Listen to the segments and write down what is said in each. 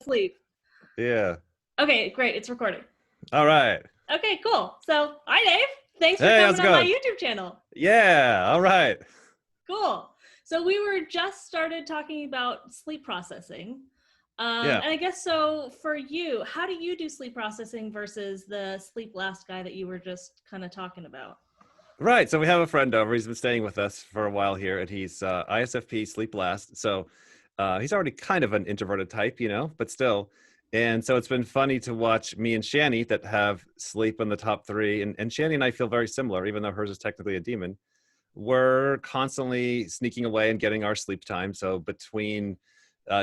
Sleep. Yeah. Okay, great. It's recording. All right. Okay, cool. So, hi, Dave. Thanks for Hey, coming how's it on my going? YouTube channel. Yeah. All right. Cool. So, we were just started talking about sleep processing. Yeah. And I guess so for you, how do you do sleep processing versus the sleep last guy that you were just kind of talking about? Right. So we have a friend over. He's been staying with us for a while here, and he's ISFP sleep last. So he's already kind of an introverted type, but still. And so it's been funny to watch me and Shani that have sleep in the top three. And Shani and I feel very similar, even though hers is technically a demon. We're constantly sneaking away and getting our sleep time. So between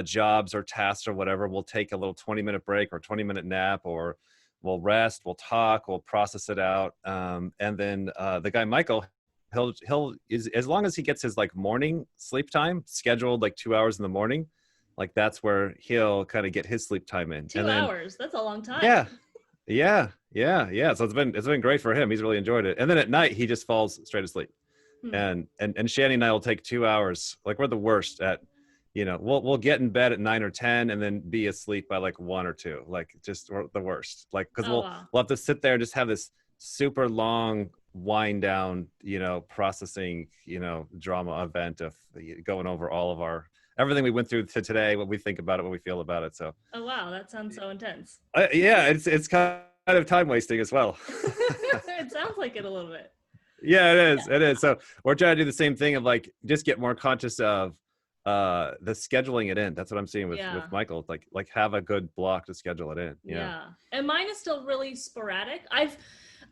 jobs or tasks or whatever, we'll take a little 20-minute break or 20-minute nap, or we'll rest, we'll talk, we'll process it out. And then the guy, Michael, he'll is as long as he gets his like morning sleep time scheduled, like 2 hours in the morning, like that's where he'll kind of get his sleep time in. Two And then, hours. That's a long time. yeah, yeah. So it's been great for him. He's really enjoyed it. And then at night he just falls straight asleep. Hmm. And Shani and I will take 2 hours. Like we're the worst at, we'll get in bed at 9 or 10 and then be asleep by like 1 or 2. Like just we're the worst. Like because Oh, we'll wow. we'll have to sit there and just have this super long wind down, processing, drama event of going over all of our everything we went through to today, what we think about it, what we feel about it. So Oh, wow. That sounds so intense. yeah, it's kind of time wasting as well. It sounds like it a little bit. Yeah, it is. Yeah. It is. So we're trying to do the same thing of like just get more conscious of the scheduling it in. That's what I'm seeing with Yeah. Michael. Like have a good block to schedule it in. Yeah. And mine is still really sporadic.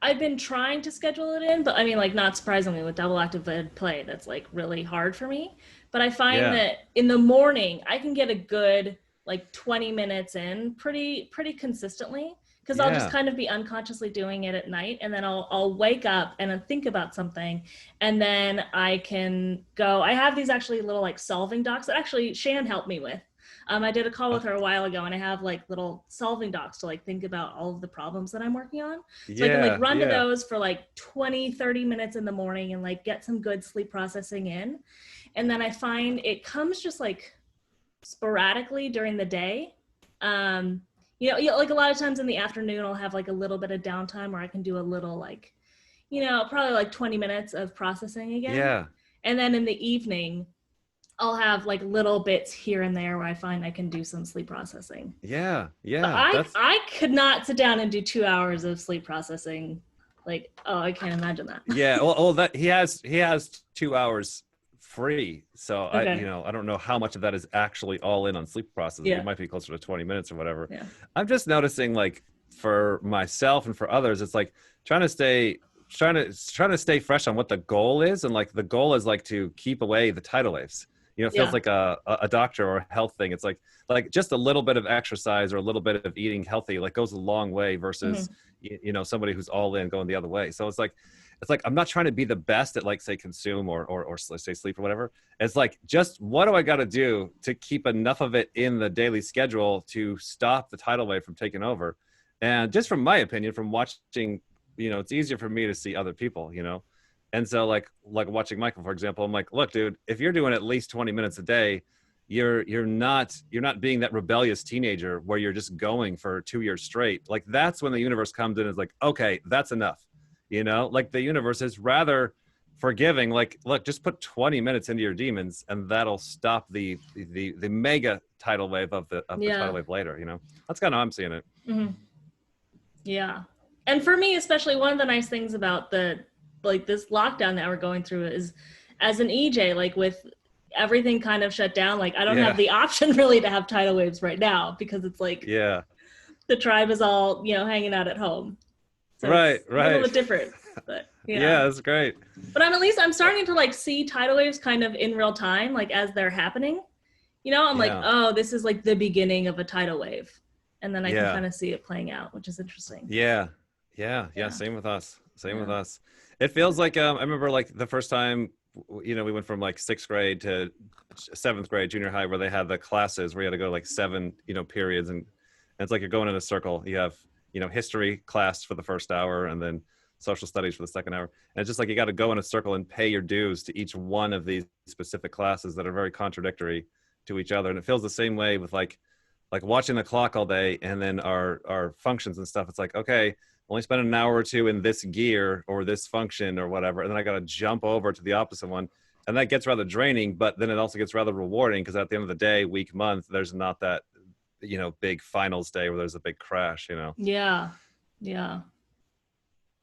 I've been trying to schedule it in, but I mean, like, not surprisingly, with double active ed play, that's like really hard for me. But I find Yeah. that in the morning, I can get a good like 20 minutes in pretty consistently, because I'll just Yeah. kind of be unconsciously doing it at night, and then I'll wake up and then think about something, and then I can go. I have these actually little like solving docs that actually Shan helped me with. I did a call with her a while ago, and I have like little solving docs to like think about all of the problems that I'm working on. So I can like Yeah. run to Yeah. those for like 20, 30 minutes in the morning and like get some good sleep processing in. And then I find it comes just like sporadically during the day. Um, like a lot of times in the afternoon, I'll have like a little bit of downtime where I can do a little like, probably like 20 minutes of processing again. Yeah. And then in the evening, I'll have like little bits here and there where I find I can do some sleep processing. Yeah. But Yeah. I could not sit down and do 2 hours of sleep processing. Like, oh, I can't imagine that. Yeah. Well, that he has 2 hours free. So Okay. I don't know how much of that is actually all in on sleep processing. Yeah. It might be closer to 20 minutes or whatever. Yeah. I'm just noticing, like, for myself and for others, it's like trying to stay fresh on what the goal is. And like the goal is like to keep away the tidal waves. It feels Yeah. like a doctor or a health thing. It's like just a little bit of exercise or a little bit of eating healthy like goes a long way versus Mm-hmm. somebody who's all in going the other way. So it's like I'm not trying to be the best at, like, say, consume or say sleep or whatever. It's like, just what do I got to do to keep enough of it in the daily schedule to stop the tidal wave from taking over. And just from my opinion, from watching, it's easier for me to see other people, and so like watching Michael, for example, I'm like, look, dude, if you're doing at least 20 minutes a day, you're not being that rebellious teenager where you're just going for 2 years straight. Like, that's when the universe comes in and is like, okay, that's enough. Like, the universe is rather forgiving. Like, look, just put 20 minutes into your demons and that'll stop the mega tidal wave of the tidal wave later. That's kind of how I'm seeing it. Mm-hmm. Yeah. And for me, especially, one of the nice things about this lockdown that we're going through is, as an EJ, like, with everything kind of shut down, like, I don't have the option really to have tidal waves right now, because it's like, yeah, the tribe is all, hanging out at home. So right. it's a little bit different, but Yeah, that's great. But I'm starting to like see tidal waves kind of in real time, like as they're happening. I'm like, oh, this is like the beginning of a tidal wave. And then I can kind of see it playing out, which is interesting. Yeah. Same with us. With us. It feels like, I remember, like, the first time, we went from like 6th grade to 7th grade, junior high, where they had the classes where you had to go like 7, periods. And it's like you're going in a circle. You have, history class for the first hour and then social studies for the second hour. And it's just like, you got to go in a circle and pay your dues to each one of these specific classes that are very contradictory to each other. And it feels the same way with, like, like watching the clock all day, and then our functions and stuff. It's like, okay, only spend an hour or two in this gear or this function or whatever, and then I got to jump over to the opposite one, and that gets rather draining. But then it also gets rather rewarding because at the end of the day, week, month, there's not that, you know, big finals day where there's a big crash, you know. Yeah. Yeah.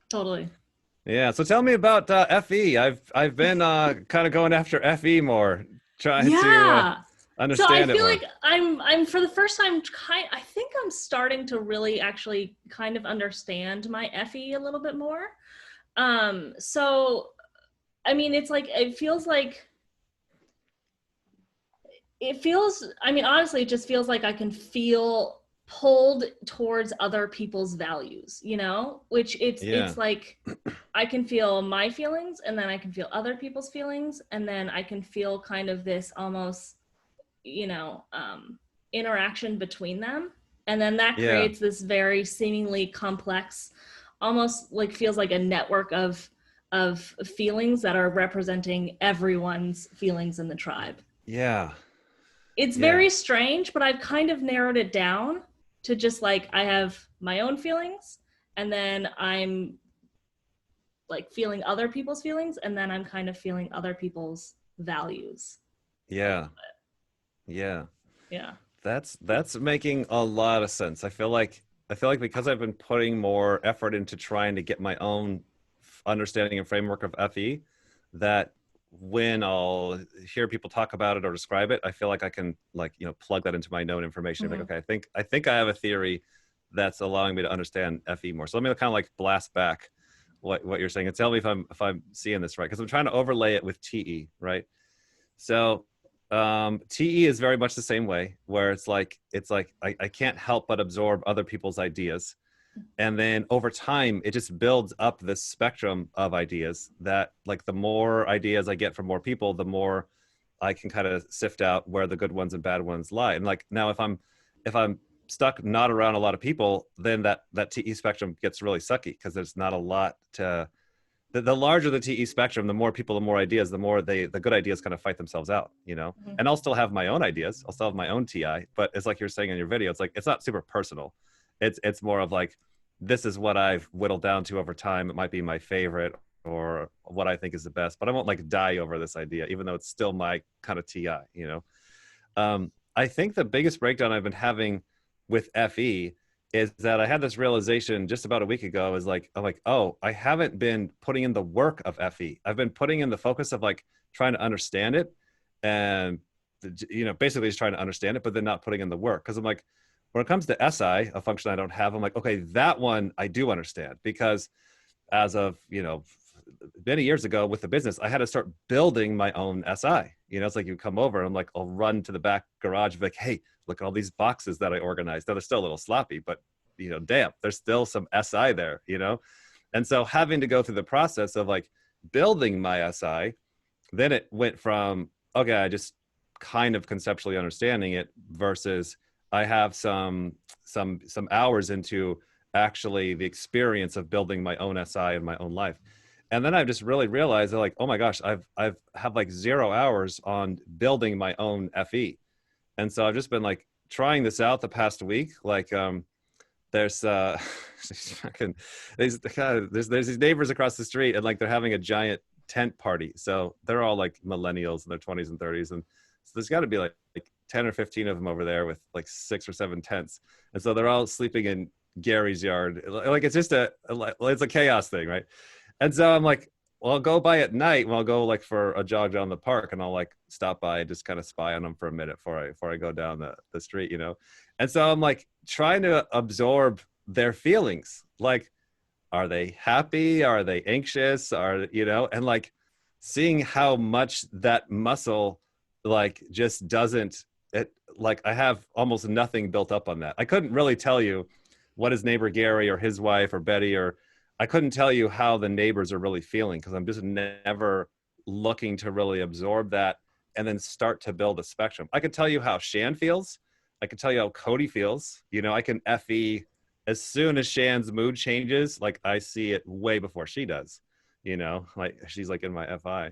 Totally. Yeah. So tell me about FE. I've been kind of going after FE more, trying to Yeah. So I understand it feel more. like I'm for the first time I think I'm starting to really actually kind of understand my FE a little bit more. So I mean, it's like I mean, honestly, it just feels like I can feel pulled towards other people's values, you know, which Yeah. it's like I can feel my feelings, and then I can feel other people's feelings, and then I can feel kind of this almost, you know, interaction between them. And then that Yeah. creates this very seemingly complex, almost like feels like a network of feelings that are representing everyone's feelings in the tribe. Yeah. It's Yeah. very strange, but I've kind of narrowed it down to just like I have my own feelings, and then I'm like feeling other people's feelings, and then I'm kind of feeling other people's values. Yeah. Yeah. Yeah. That's making a lot of sense. I feel like because I've been putting more effort into trying to get my own understanding and framework of FE, that when I'll hear people talk about it or describe it, I feel like I can, like, you know, plug that into my known information. Like, Mm-hmm. okay, I think I have a theory that's allowing me to understand FE more. So let me kind of like blast back what you're saying and tell me if I'm seeing this right, because I'm trying to overlay it with TE, right? So TE is very much the same way, where it's like I can't help but absorb other people's ideas. And then over time, it just builds up this spectrum of ideas that, like, the more ideas I get from more people, the more I can kind of sift out where the good ones and bad ones lie. And like now, if I'm stuck not around a lot of people, then that TE spectrum gets really sucky because there's not a lot to the larger the TE spectrum, the more people, the more ideas, the more the good ideas kind of fight themselves out, you know? Mm-hmm. And I'll still have my own ideas. I'll still have my own TI, but it's like you're saying in your video, it's like, it's not super personal. It's more of like, this is what I've whittled down to over time. It might be my favorite or what I think is the best, but I won't like die over this idea, even though it's still my kind of TI, you know? I think the biggest breakdown I've been having with FE is that I had this realization just about a week ago. Is like, I'm like, oh, I haven't been putting in the work of FE. I've been putting in the focus of like trying to understand it, and you know, basically just trying to understand it, but then not putting in the work. Because I'm like, when it comes to SI, a function I don't have, I'm like, okay, that one I do understand, because as of, you know, many years ago with the business, I had to start building my own SI. You know, it's like you come over and I'm like, I'll run to the back garage and be like, hey, look at all these boxes that I organized. Now they're still a little sloppy, but, you know, damn, there's still some SI there, you know? And so having to go through the process of like building my SI, then it went from, okay, I just kind of conceptually understanding it versus I have some hours into actually the experience of building my own SI in my own life. And then I've just really realized that, like, oh my gosh, I've have like 0 hours on building my own FE. And so I've just been like trying this out the past week. Like there's fucking there's these neighbors across the street, and like they're having a giant tent party. So they're all like millennials in their 20s and 30s. And so there's got to be like 10 or 15 of them over there with like 6 or 7 tents. And so they're all sleeping in Gary's yard. Like it's just it's a chaos thing, right? And so I'm like, well, I'll go by at night when I'll go like for a jog down the park, and I'll like stop by and just kind of spy on them for a minute before I go down the street, you know? And so I'm like trying to absorb their feelings. Like, are they happy? Are they anxious? Are, you know, and like seeing how much that muscle like just doesn't it, like I have almost nothing built up on that. I couldn't really tell you what his neighbor Gary or his wife or Betty, or I couldn't tell you how the neighbors are really feeling, because I'm just never looking to really absorb that and then start to build a spectrum. I can tell you how Shan feels. I can tell you how Cody feels. You know, I can FE as soon as Shan's mood changes, like I see it way before she does, you know, like she's like in my FI.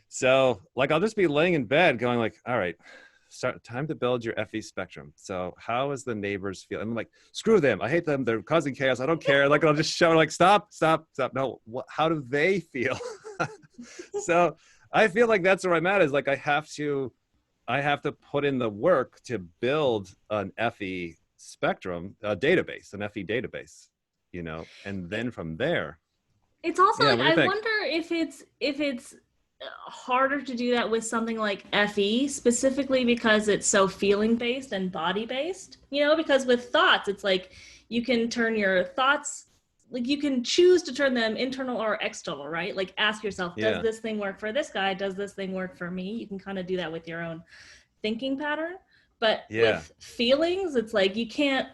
So like, I'll just be laying in bed going like, all right, time to build your FE spectrum. So how is the neighbors feel? I'm like, screw them. I hate them. They're causing chaos. I don't care. Like, I'll just shout like, stop. No, how do they feel? So I feel like that's where I'm at, is like, I have to put in the work to build an FE spectrum, a database, an FE database, and then from there. It's also Yeah, like, what do you I think? wonder if it's harder to do that with something like FE, specifically because it's so feeling based and body based, because with thoughts, it's like you can turn your thoughts, like you can choose to turn them internal or external, right? Like ask yourself, does Yeah, this thing work for this guy? Does this thing work for me? You can kind of do that with your own thinking pattern. But yeah, with feelings, it's like you can't,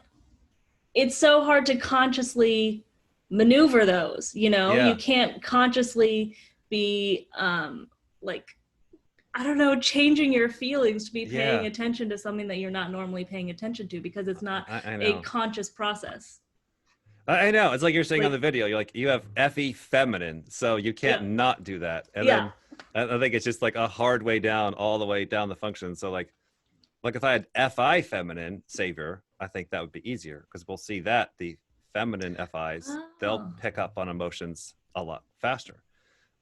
it's so hard to consciously maneuver those, you yeah, can't consciously be like, I don't know, changing your feelings to be paying yeah. attention to something that you're not normally paying attention to, because it's not I a know. conscious process. I know. It's like you're saying on the Like, video, you're like, you have FE feminine, so you yeah, can't not do that. And yeah. then I think it's just like a hard way down, all the way down the function. So like if I had FI feminine savior, I think that would be easier, because we'll see that the feminine FIs, they'll Oh. pick up on emotions a lot faster.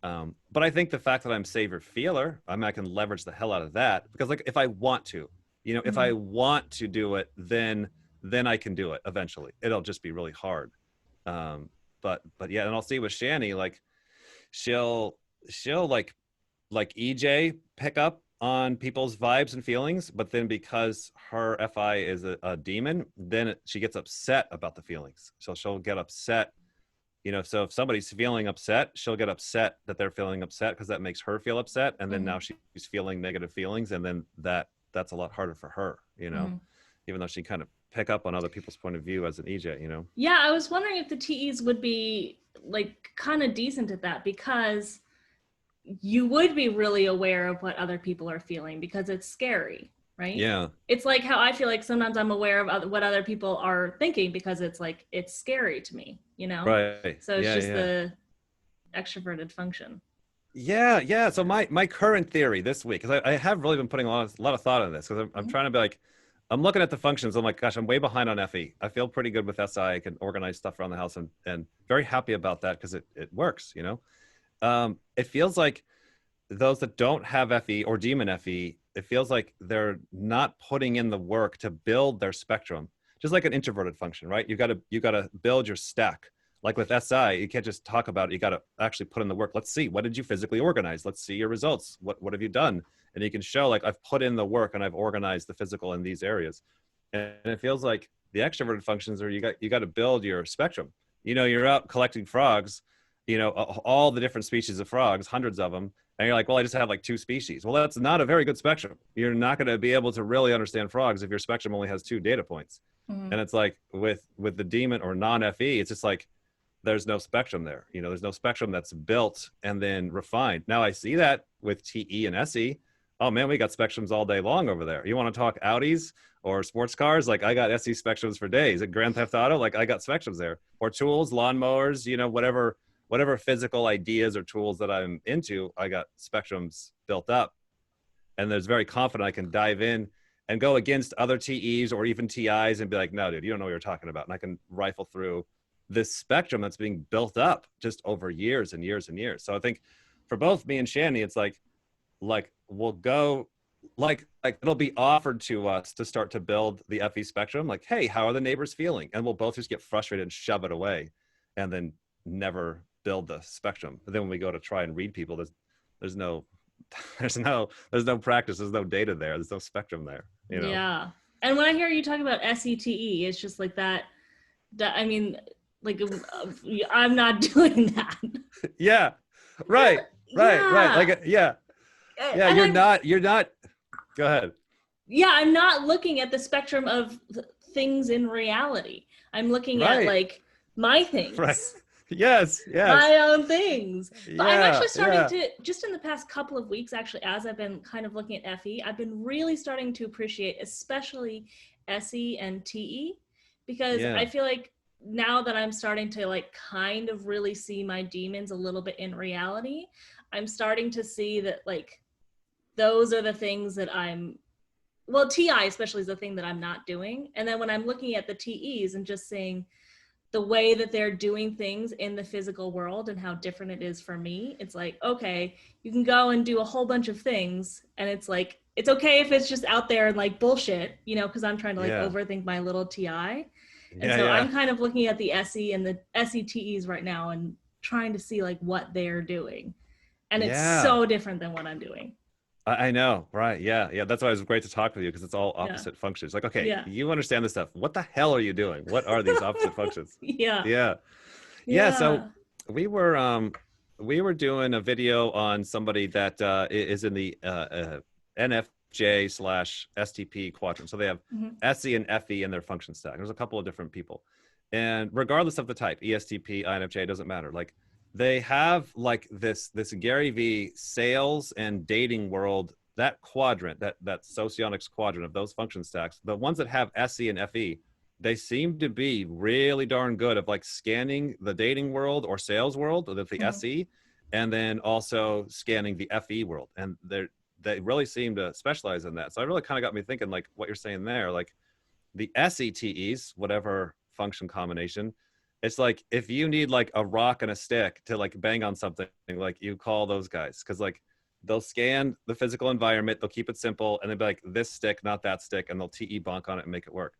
But I think the fact that I'm savior feeler, I can leverage the hell out of that, because like if I want to, if I Mhm. want to do it, then I can do it eventually. It'll just be really hard. Um, but yeah, and I'll see with Shani, like she'll like EJ pick up on people's vibes and feelings, but then because her FI is a demon, then she gets upset about the feelings. So she'll get upset, so if somebody's feeling upset, she'll get upset that they're feeling upset, because that makes her feel upset, and then now Mhm. she's feeling negative feelings, and then that's a lot harder for her, Mhm. even though she kind of pick up on other people's point of view as an EJ. Yeah, I was wondering if the TEs would be like kind of decent at that, because you would be really aware of what other people are feeling, because it's scary, right? Yeah, It's like how I feel like sometimes I'm aware of what other people are thinking, because it's like it's scary to me. right. So it's Yeah, just yeah. the extroverted function. Yeah. So my current theory this week, because I have really been putting a lot of thought on this, because I'm Mhm. trying to be like, I'm looking at the functions. I'm like, gosh, I'm way behind on FE. I feel pretty good with SI. I can organize stuff around the house, and very happy about that, because it works. It feels like those that don't have FE or demon FE, it feels like they're not putting in the work to build their spectrum. Just like an introverted function, right? You gotta build your stack. Like with SI, you can't just talk about it. You gotta actually put in the work. Let's see, what did you physically organize? Let's see your results. What have you done? And you can show, like, I've put in the work and I've organized the physical in these areas. And it feels like the extroverted functions are, you got to build your spectrum. You're out collecting frogs, all the different species of frogs, hundreds of them, and you're like, well, I just have like two species. Well, that's not a very good spectrum. You're not going to be able to really understand frogs if your spectrum only has two data points. Mhm. And it's like with the demon or non-FE, it's just like there's no spectrum there. There's no spectrum that's built and then refined. Now I see that with TE and SE. Oh man, we got spectrums all day long over there. You want to talk Audis or sports cars? Like, I got SE spectrums for days. At Grand Theft Auto, like, I got spectrums there. Or tools, lawnmowers, whatever physical ideas or tools that I'm into, I got spectrums built up. And there's very confident I can dive in and go against other TEs or even TIs and be like, no, dude, you don't know what you're talking about. And I can rifle through this spectrum that's being built up just over years and years and years. So I think for both me and Shani, it's like we'll go, like it'll be offered to us to start to build the FE spectrum. Like, hey, how are the neighbors feeling? And we'll both just get frustrated and shove it away, and then never build the spectrum. But then when we go to try and read people, there's no there's no practice, there's no data there, there's no spectrum there. Yeah. And when I hear you talk about SETE, it's just like that I mean, like, I'm not doing that. Yeah, Well, right, yeah. like, yeah, And you're not go ahead. yeah, I'm not looking at the spectrum of things in reality. I'm looking at Right, like my right. things, Yes, my own things. But I'm yeah, actually starting yeah, to, just in the past couple of weeks, actually, as I've been kind of looking at FE, I've been really starting to appreciate, especially SE and TE, because I yeah, feel like now that I'm starting to like kind of really see my demons a little bit in reality, I'm starting to see that like those are the things that I'm well, TI especially is the thing that I'm not doing. And then when I'm looking at the TEs and just seeing the way that they're doing things in the physical world and how different it is for me, it's like, okay, you can go and do a whole bunch of things. And it's like, it's okay if it's just out there and like bullshit, you know, because I'm trying to like Yeah. overthink my little TI. And Yeah. so Yeah. I'm kind of looking at the SE and the SETEs right now and trying to see like what they're doing. And it's Yeah. so different than what I'm doing. I know, right? Yeah, yeah. That's why it was great to talk with you because it's all Yeah. opposite functions. Like, okay, Yeah. you understand this stuff. What the hell are you doing? What are these opposite functions? Yeah. Yeah, yeah. So Yeah. we were we were doing a video on somebody that is in the NFJ slash STP quadrant. So they have Mhm. SE and FE in their function stack. There's a couple of different people, and regardless of the type, ESTP, INFJ, doesn't matter. Like they have like this Gary V sales and dating world, that quadrant, that socionics quadrant of those function stacks, the ones that have SE and FE, they seem to be really darn good of like scanning the dating world or sales world with the Mhm. SE, and then also scanning the FE world. And they really seem to specialize in that. So it really kind of got me thinking, like what you're saying there, like the SETEs, whatever function combination, it's like if you need like a rock and a stick to like bang on something, like you call those guys because like they'll scan the physical environment, they'll keep it simple, and they'll be like this stick, not that stick, and they'll TE bonk on it and make it work.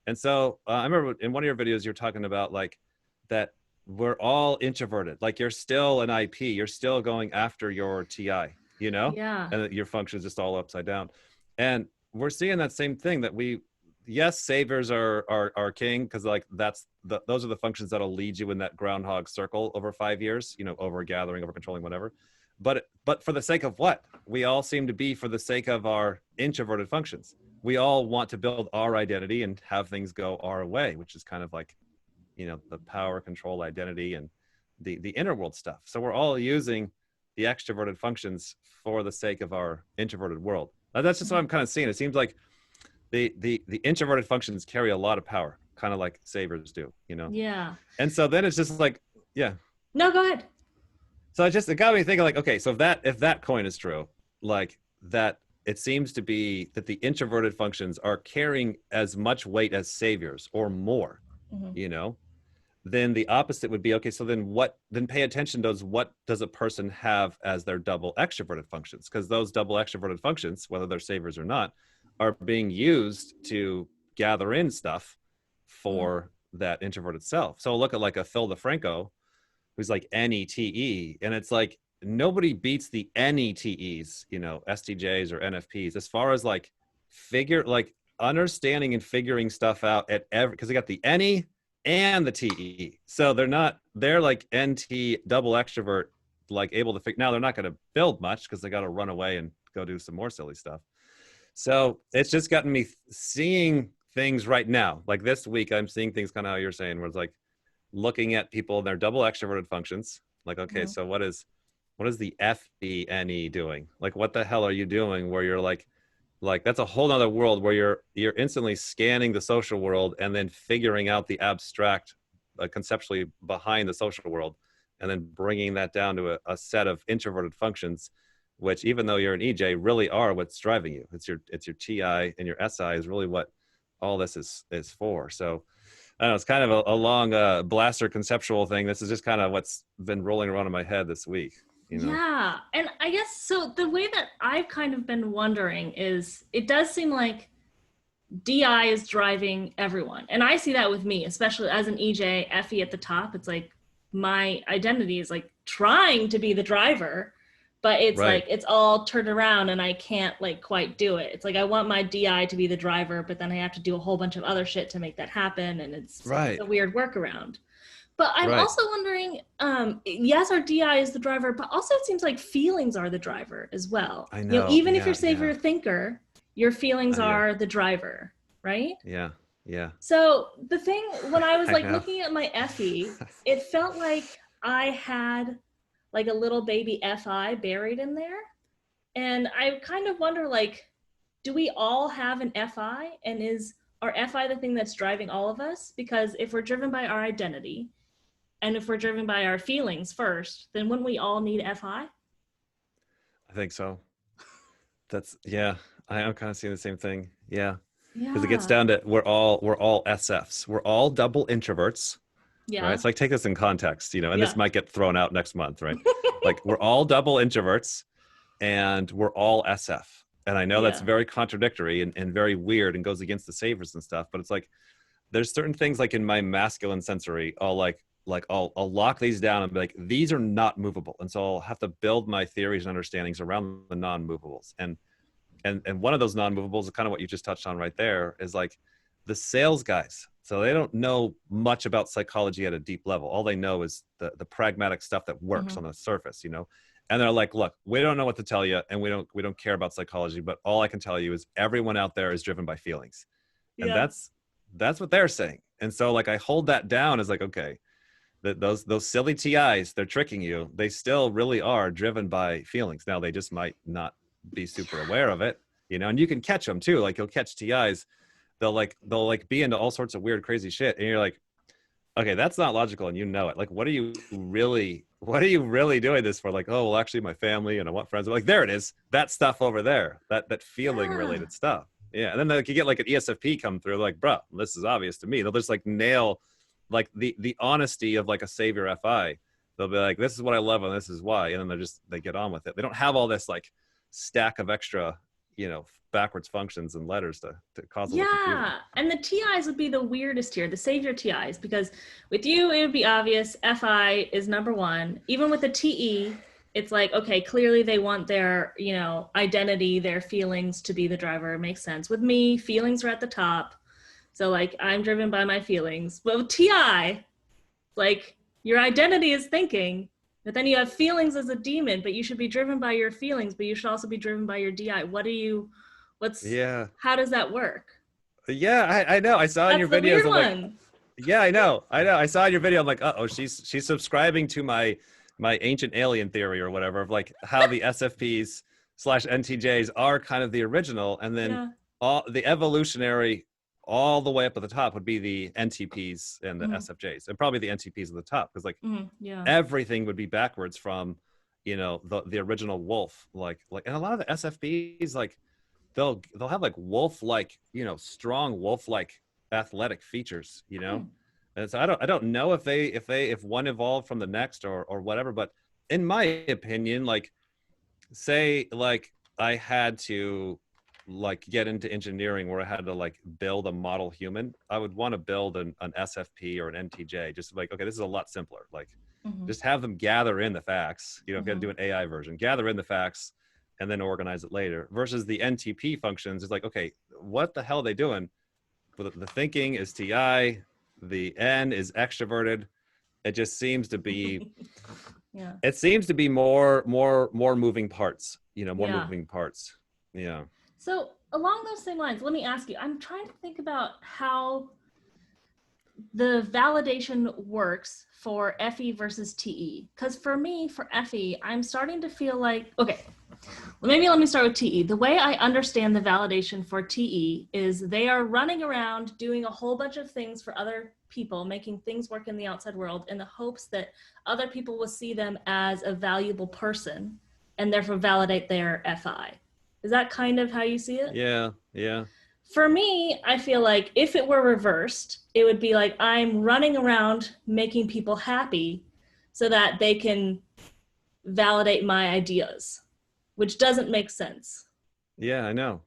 And so I remember in one of your videos you're talking about like that we're all introverted, like you're still an IP, you're still going after your TI, you know, Yeah. and that your function is just all upside down. And we're seeing that same thing that we yes, saviors are king because like those are the functions that'll lead you in that groundhog circle over 5 years, you know, over gathering, over controlling, whatever. But for the sake of what? We all seem to be for the sake of our introverted functions. We all want to build our identity and have things go our way, which is kind of like, you know, the power, control, identity, and the inner world stuff. So we're all using the extroverted functions for the sake of our introverted world. That's just what Mhm. I'm kind of seeing. It seems like the introverted functions carry a lot of power, kind of like saviors do, you know. Yeah. And so then it's just like, yeah. No, go ahead. So it got me thinking, like, okay, so if that coin is true, like that, it seems to be that the introverted functions are carrying as much weight as saviors or more, Mhm. you know. Then the opposite would be, okay, so then what? Then pay attention to what does a person have as their double extroverted functions? Because those double extroverted functions, whether they're saviors or not, are being used to gather in stuff Mhm. for that introverted self. So look at like a Phil DeFranco, who's like NETE, and it's like nobody beats the NETEs, you know, STJs or NFPs, as far as like understanding and figuring stuff out at every, because they got the NE and the TE. So they're like NT double extrovert, like able to figure. Now they're not going to build much because they got to run away and go do some more silly stuff. So it's just gotten me seeing things right now. Like this week, I'm seeing things kind of how you're saying, where it's like looking at people and their double extroverted functions. Like, okay, Mhm. so what is the FENE doing? Like, what the hell are you doing? Where you're like that's a whole nother world where you're instantly scanning the social world and then figuring out the abstract conceptually behind the social world, and then bringing that down to a set of introverted functions, which even though you're an EJ really are what's driving you. It's your TI and your SI is really what all this is for. So I don't know, it's kind of a long blaster conceptual thing. This is just kind of what's been rolling around in my head this week, you know. Yeah. And I guess so the way that I've kind of been wondering is it does seem like DI is driving everyone. And I see that with me, especially as an EJ, FE at the top. It's like my identity is like trying to be the driver, but it's Right, like it's all turned around and I can't like quite do it. It's like I want my DI to be the driver, but then I have to do a whole bunch of other shit to make that happen. And it's like it's right, a weird workaround. But I'm right. also wondering, yes, our DI is the driver, but also it seems like feelings are the driver as well. I You know, know. even if you're Yeah, savior yeah, thinker, your feelings yeah, are the driver, right? yeah, yeah. So the thing when I was I like know. looking at my FE, it felt like I had like a little baby FI buried in there. And I kind of wonder like, do we all have an FI? And is our FI the thing that's driving all of us? Because if we're driven by our identity, and if we're driven by our feelings first, then wouldn't we all need FI? I think so. That's yeah. I am kind of seeing the same thing. Yeah. Because it gets Yeah. down to we're all SFs. We're all double introverts, right? Yeah. So like take this in context, and this Yeah. might get thrown out next month, right? Like we're all double introverts and we're all SF. And I know that's Yeah. very contradictory and very weird and goes against the savers and stuff, but it's like there's certain things like in my masculine sensory, I'll lock these down and be like, these are not movable. And so I'll have to build my theories and understandings around the non-movables. And one of those non-movables is kind of what you just touched on right there, is like the sales guys. So they don't know much about psychology at a deep level. All they know is the pragmatic stuff that works Hmm. on the surface, and they're like, look, we don't know what to tell you, and we don't care about psychology, but all I can tell you is everyone out there is driven by feelings. And Yeah. that's what they're saying. And so like I hold that down as like, okay, those silly TIs, they're tricking you. They still really are driven by feelings. Now they just might not be super aware of it, and you can catch them too. Like you'll catch TIs, they'll be into all sorts of weird, crazy shit, and you're like, okay, that's not logical, and you know it. Like, what are you really doing this for? Like, oh, well, actually, my family and I want friends. I'm like, there it is, that stuff over there, that feeling Yeah. related stuff. Yeah, and then like you get like an ESFP come through, like, bro, this is obvious to me. They'll just like nail like the honesty of like a savior FI. They'll be like, this is what I love and this is why, and then they get on with it. They don't have all this like stack of extra, backwards functions and letters to cause a little confusion. Yeah. And the TIs would be the weirdest here, the savior TIs, because with you, it would be obvious FI is number one. Even with the TE, it's like, okay, clearly they want their, identity, their feelings to be the driver. It makes sense. With me, feelings are at the top. So like I'm driven by my feelings. But with TI, like your identity is thinking, but then you have feelings as a demon, but you should be driven by your feelings, but you should also be driven by your DI. What's, Yeah. how does that work? Yeah, I know. I saw in That's your the videos. weird I'm like, one. yeah, I know. I saw in your video. I'm like, oh, she's subscribing to my ancient alien theory or whatever of like how the SFPs/NTJs are kind of the original, and then Yeah. all the evolutionary all the way up at the top would be the NTPs and the Mm-hmm. SFJs, and probably the NTPs at the top, because like Mm-hmm. Yeah. everything would be backwards from the original wolf, and a lot of the SFPs, like they'll have like wolf like, strong wolf like athletic features, Hmm. and so I don't know if one evolved from the next or whatever, but in my opinion, like say like I had to like get into engineering where I had to like build a model human, I would want to build an SFP or an NTJ, just like, okay, this is a lot simpler. Like Mm-hmm. just have them gather in the facts, if you got to Mm-hmm. do an AI version, gather in the facts and then organize it later, versus the NTP functions. It's like, okay, what the hell are they doing? The thinking is TI, the N is extroverted. It just seems to be, Yeah. it seems to be more moving parts, more Yeah. moving parts. Yeah. So along those same lines, let me ask you, I'm trying to think about how the validation works for FE versus TE. Because for me, for FE, I'm starting to feel like, okay, well, maybe let me start with TE. The way I understand the validation for TE is they are running around doing a whole bunch of things for other people, making things work in the outside world in the hopes that other people will see them as a valuable person and therefore validate their FI. Is that kind of how you see it? Yeah. Yeah. For me, I feel like if it were reversed, it would be like I'm running around making people happy so that they can validate my ideas, which doesn't make sense. Yeah, I know.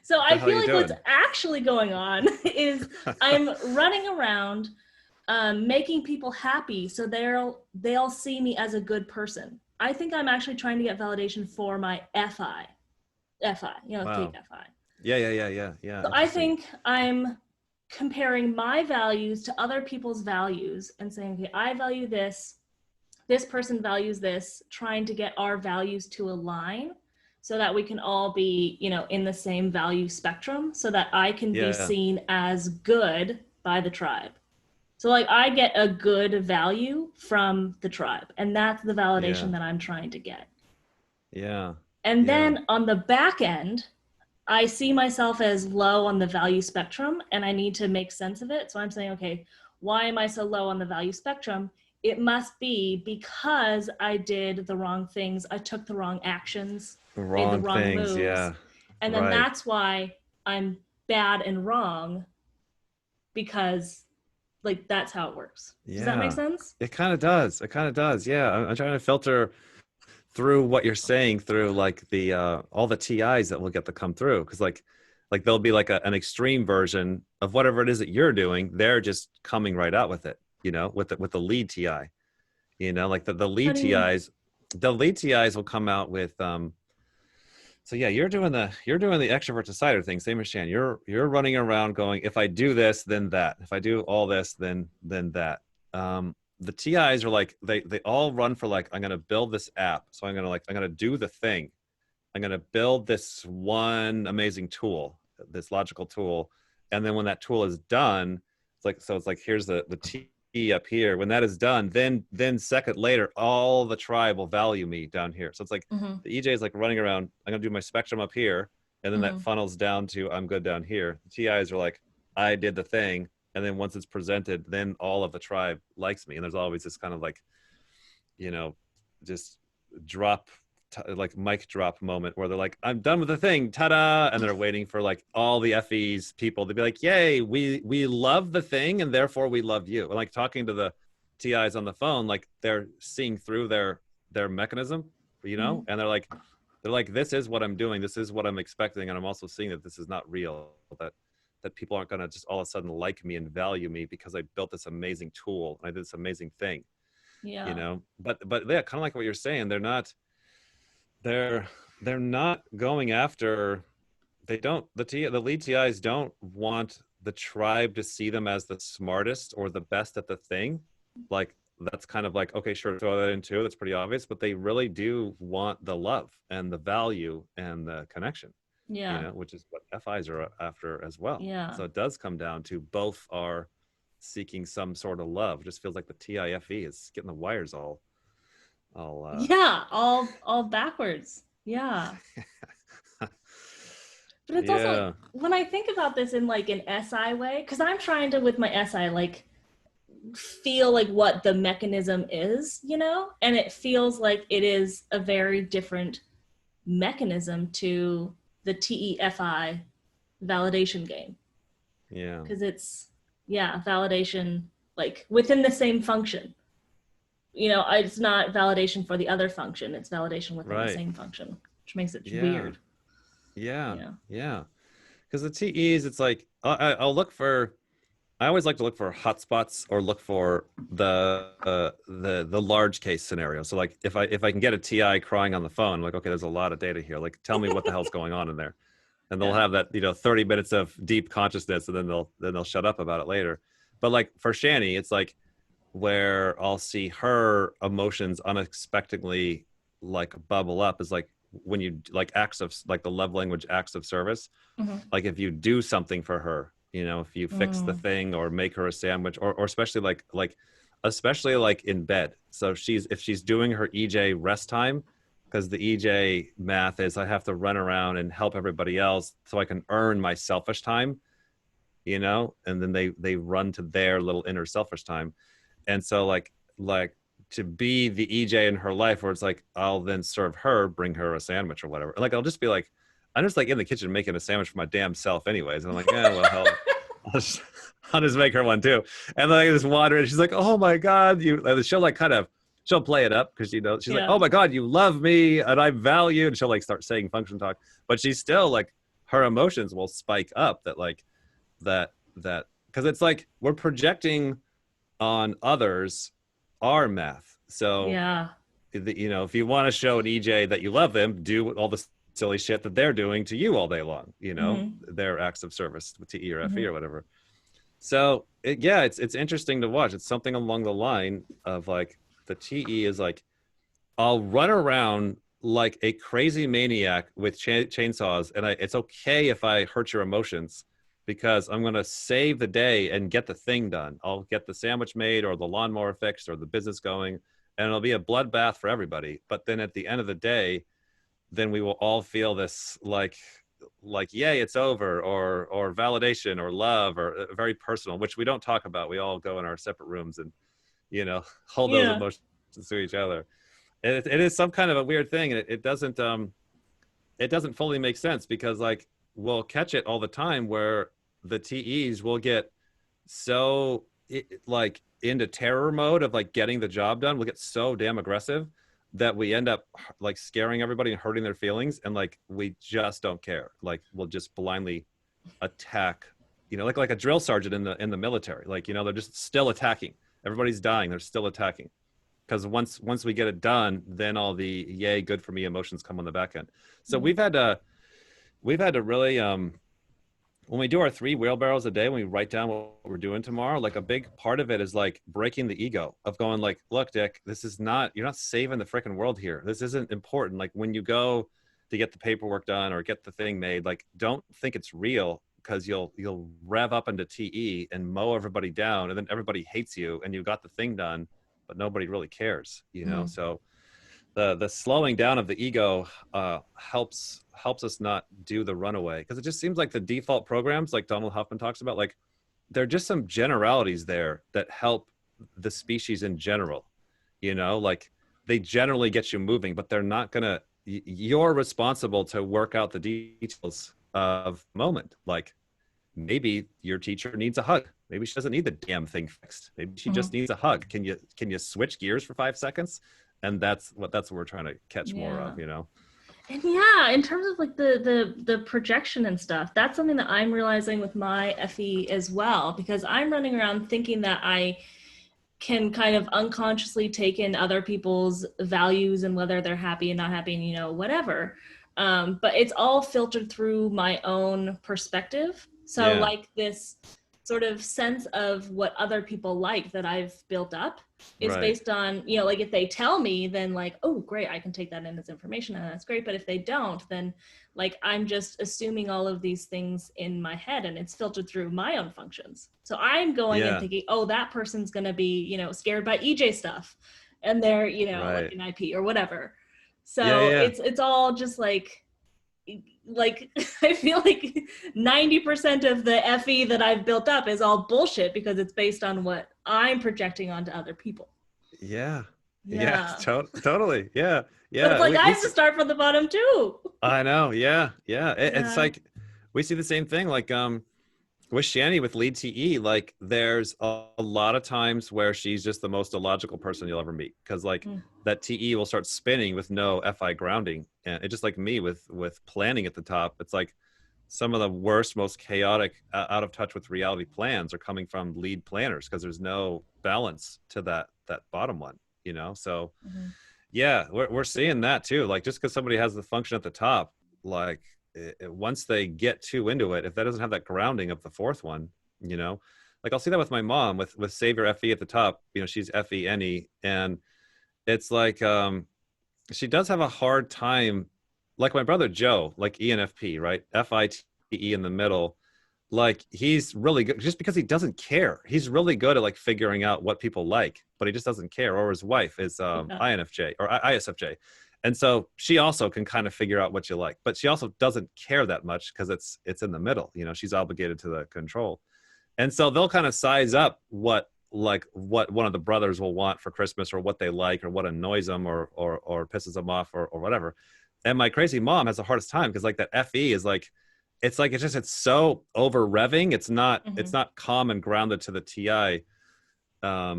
So What the I hell are feel you like what's doing? actually going on is I'm running around making people happy so they'll see me as a good person. I think I'm actually trying to get validation for my FI, take Wow. FI. Yeah. So I Interesting. think I'm comparing my values to other people's values and saying, okay, I value this person values this, trying to get our values to align so that we can all be, in the same value spectrum so that I can be Yeah. seen as good by the tribe. So like I get a good value from the tribe, and that's the validation Yeah. that I'm trying to get. Yeah. And Yeah. then on the back end, I see myself as low on the value spectrum and I need to make sense of it. So I'm saying, okay, why am I so low on the value spectrum? It must be because I did the wrong things. I took the wrong actions, made the Wrong wrong things. moves. Yeah. And then Right. that's why I'm bad and wrong, because like that's how it works. Does that make Yeah. sense? It kind of does. It kind of does. Yeah. I'm trying to filter through what you're saying through like the all the TIs that will get to come through, because like there'll be like an extreme version of whatever it is that you're doing. They're just coming right out with it, with the lead TI. Like the How lead do you mean? TIs, the lead TIs will come out with so yeah, you're doing the extrovert decider thing, same as Shan. You're running around going, if I do this, then that. If I do all this, then that. The TIs are like they all run for like, I'm gonna build this app. So I'm gonna do the thing. I'm gonna build this one amazing tool, this logical tool. And then when that tool is done, it's like here's the T up here. When that is done, then second later, all the tribe will value me down here. So it's like Mm-hmm. the EJ is like running around. I'm gonna do my spectrum up here, and then that Mm-hmm. funnels down to I'm good down here. The TIs are like, I did the thing, and then once it's presented, then all of the tribe likes me. And there's always this kind of like, you know, just drop like mic drop moment where they're like, I'm done with the thing, ta-da, and they're waiting for like all the FEs people to be like, yay, we love the thing and therefore we love you. And like talking to the TIs on the phone, like they're seeing through their mechanism, Mm-hmm. and they're like, this is what I'm doing, this is what I'm expecting, and I'm also seeing that this is not real, that people aren't going to just all of a sudden like me and value me because I built this amazing tool and I did this amazing thing. Yeah. But yeah, kind of like what you're saying, they're they're not going after, they don't the lead TIs don't want the tribe to see them as the smartest or the best at the thing. Like that's kind of like, okay, sure, throw that in too, that's pretty obvious, but they really do want the love and the value and the connection, Yeah. which is what FIs are after as well. Yeah. So it does come down to both are seeking some sort of love. It just feels like the TIFE is getting the wires all Yeah. All backwards. Yeah. But it's also like yeah. when I think about this in like an SI way, because I'm trying to with my SI like feel like what the mechanism is, and it feels like it is a very different mechanism to the TEFI validation game, Yeah. because it's validation like within the same function. It's not validation for the other function, it's validation within the Right. same function, which makes it Yeah. weird. Yeah. Yeah. Yeah. Because the TEs, it's like I'll look for. I always like to look for hotspots or look for the large case scenario. So like if I can get a TI crying on the phone, I'm like, okay, there's a lot of data here. Like tell me what the hell's going on in there, and they'll Yeah. have that 30 minutes of deep consciousness, and then they'll shut up about it later. But like for Shani, it's like where I'll see her emotions unexpectedly like bubble up is like when you like acts of like the love language acts of service. Mm-hmm. Like if you do something for her, if you fix the Mm. thing or make her a sandwich, or especially especially like in bed. So if she's doing her EJ rest time, because the EJ math is I have to run around and help everybody else so I can earn my selfish time, and then they run to their little inner selfish time. And so like to be the EJ in her life where it's like I'll then serve her, bring her a sandwich or whatever. Like I'll just be like, I'm just like in the kitchen making a sandwich for my damn self anyways. And I'm like, yeah, well, hell, I'll just, I'll just make her one too. And then I just wander and she's like, oh my God, she'll like she'll play it up because she's like, Yeah. oh my God, you love me and I value, and she'll like start saying function talk, but she's still like, her emotions will spike up that because it's like we're projecting on others our math. So Yeah. if you want to show an EJ that you love them, do all the silly shit that they're doing to you all day long, Mm-hmm. their acts of service with TE or FE Mm-hmm. or whatever. So it's interesting to watch. It's something along the line of like the TE is like, I'll run around like a crazy maniac with chainsaws, and it's okay if I hurt your emotions because I'm going to save the day and get the thing done. I'll get the sandwich made or the lawnmower fixed or the business going, and it'll be a bloodbath for everybody. But then at the end of the day, then we will all feel this like yay, it's over, or validation or love or very personal, which we don't talk about. We all go in our separate rooms and hold those Yeah. emotions to each other. It is some kind of a weird thing. It doesn't it doesn't fully make sense because like we'll catch it all the time where the TEs will get so like into terror mode of like getting the job done. We'll get so damn aggressive that we end up like scaring everybody and hurting their feelings, and like we just don't care. Like we'll just blindly attack, you know, like a drill sergeant in the military. Like, you know, they're just still attacking. Everybody's dying, they're still attacking. Because once we get it done, then all the yay, good for me emotions come on the back end. So we've had to really when we do our 3 wheelbarrows a day, when we write down what we're doing tomorrow, like a big part of it is like breaking the ego of going like, look, Dick, this is not, you're not saving the freaking world here. This isn't important. Like when you go to get the paperwork done or get the thing made, like don't think it's real, because you'll rev up into TE and mow everybody down, and then everybody hates you and you got the thing done, but nobody really cares, you know? So the slowing down of the ego helps us not do the runaway, because it just seems like the default programs like Donald Huffman talks about, like there are just some generalities there that help the species in general, you know, like they generally get you moving, but they're not gonna, you're responsible to work out the details of moment. Like maybe your teacher needs a hug, maybe she doesn't need the damn thing fixed, maybe she just needs a hug. Can you switch gears for 5 seconds? And that's what we're trying to catch more of, you know? And yeah, in terms of like the projection and stuff, that's something that I'm realizing with my FE as well, because I'm running around thinking that I can kind of unconsciously take in other people's values and whether they're happy and not happy and, you know, whatever. But it's all filtered through my own perspective. So like this sort of sense of what other people like that I've built up is based on, you know, like if they tell me, then like, oh, great, I can take that in as information and that's great. But if they don't, then like I'm just assuming all of these things in my head and it's filtered through my own functions. So I'm going and thinking, oh, that person's going to be, you know, scared by EJ stuff and they're, you know, like an IP or whatever. So it's all just like I feel like 90% of the FE that I've built up is all bullshit because it's based on what I'm projecting onto other people. Totally. But it's like I have to start from the bottom too. I know. It's like we see the same thing like with Shani with lead TE, like there's a lot of times where she's just the most illogical person you'll ever meet, because like that TE will start spinning with no FI grounding, and it's just like me with planning at the top. It's like some of the worst, most chaotic, out of touch with reality plans are coming from lead planners, because there's no balance to that bottom one, you know? So we're seeing that too. Like just because somebody has the function at the top, like once they get too into it, if that doesn't have that grounding of the fourth one, you know, like I'll see that with my mom with Savior FE at the top, you know, she's FE NE, and it's like she does have a hard time, like my brother Joe, like ENFP, right? FITE in the middle, like he's really good just because he doesn't care. He's really good at like figuring out what people like, but he just doesn't care. Or his wife is INFJ or ISFJ. And so she also can kind of figure out what you like, but she also doesn't care that much because it's in the middle, you know, she's obligated to the control. And so they'll kind of size up what one of the brothers will want for Christmas, or what they like, or what annoys them or pisses them off or whatever. And my crazy mom has the hardest time because like that FE is like, it's so over revving. It's not calm and grounded to the TI. I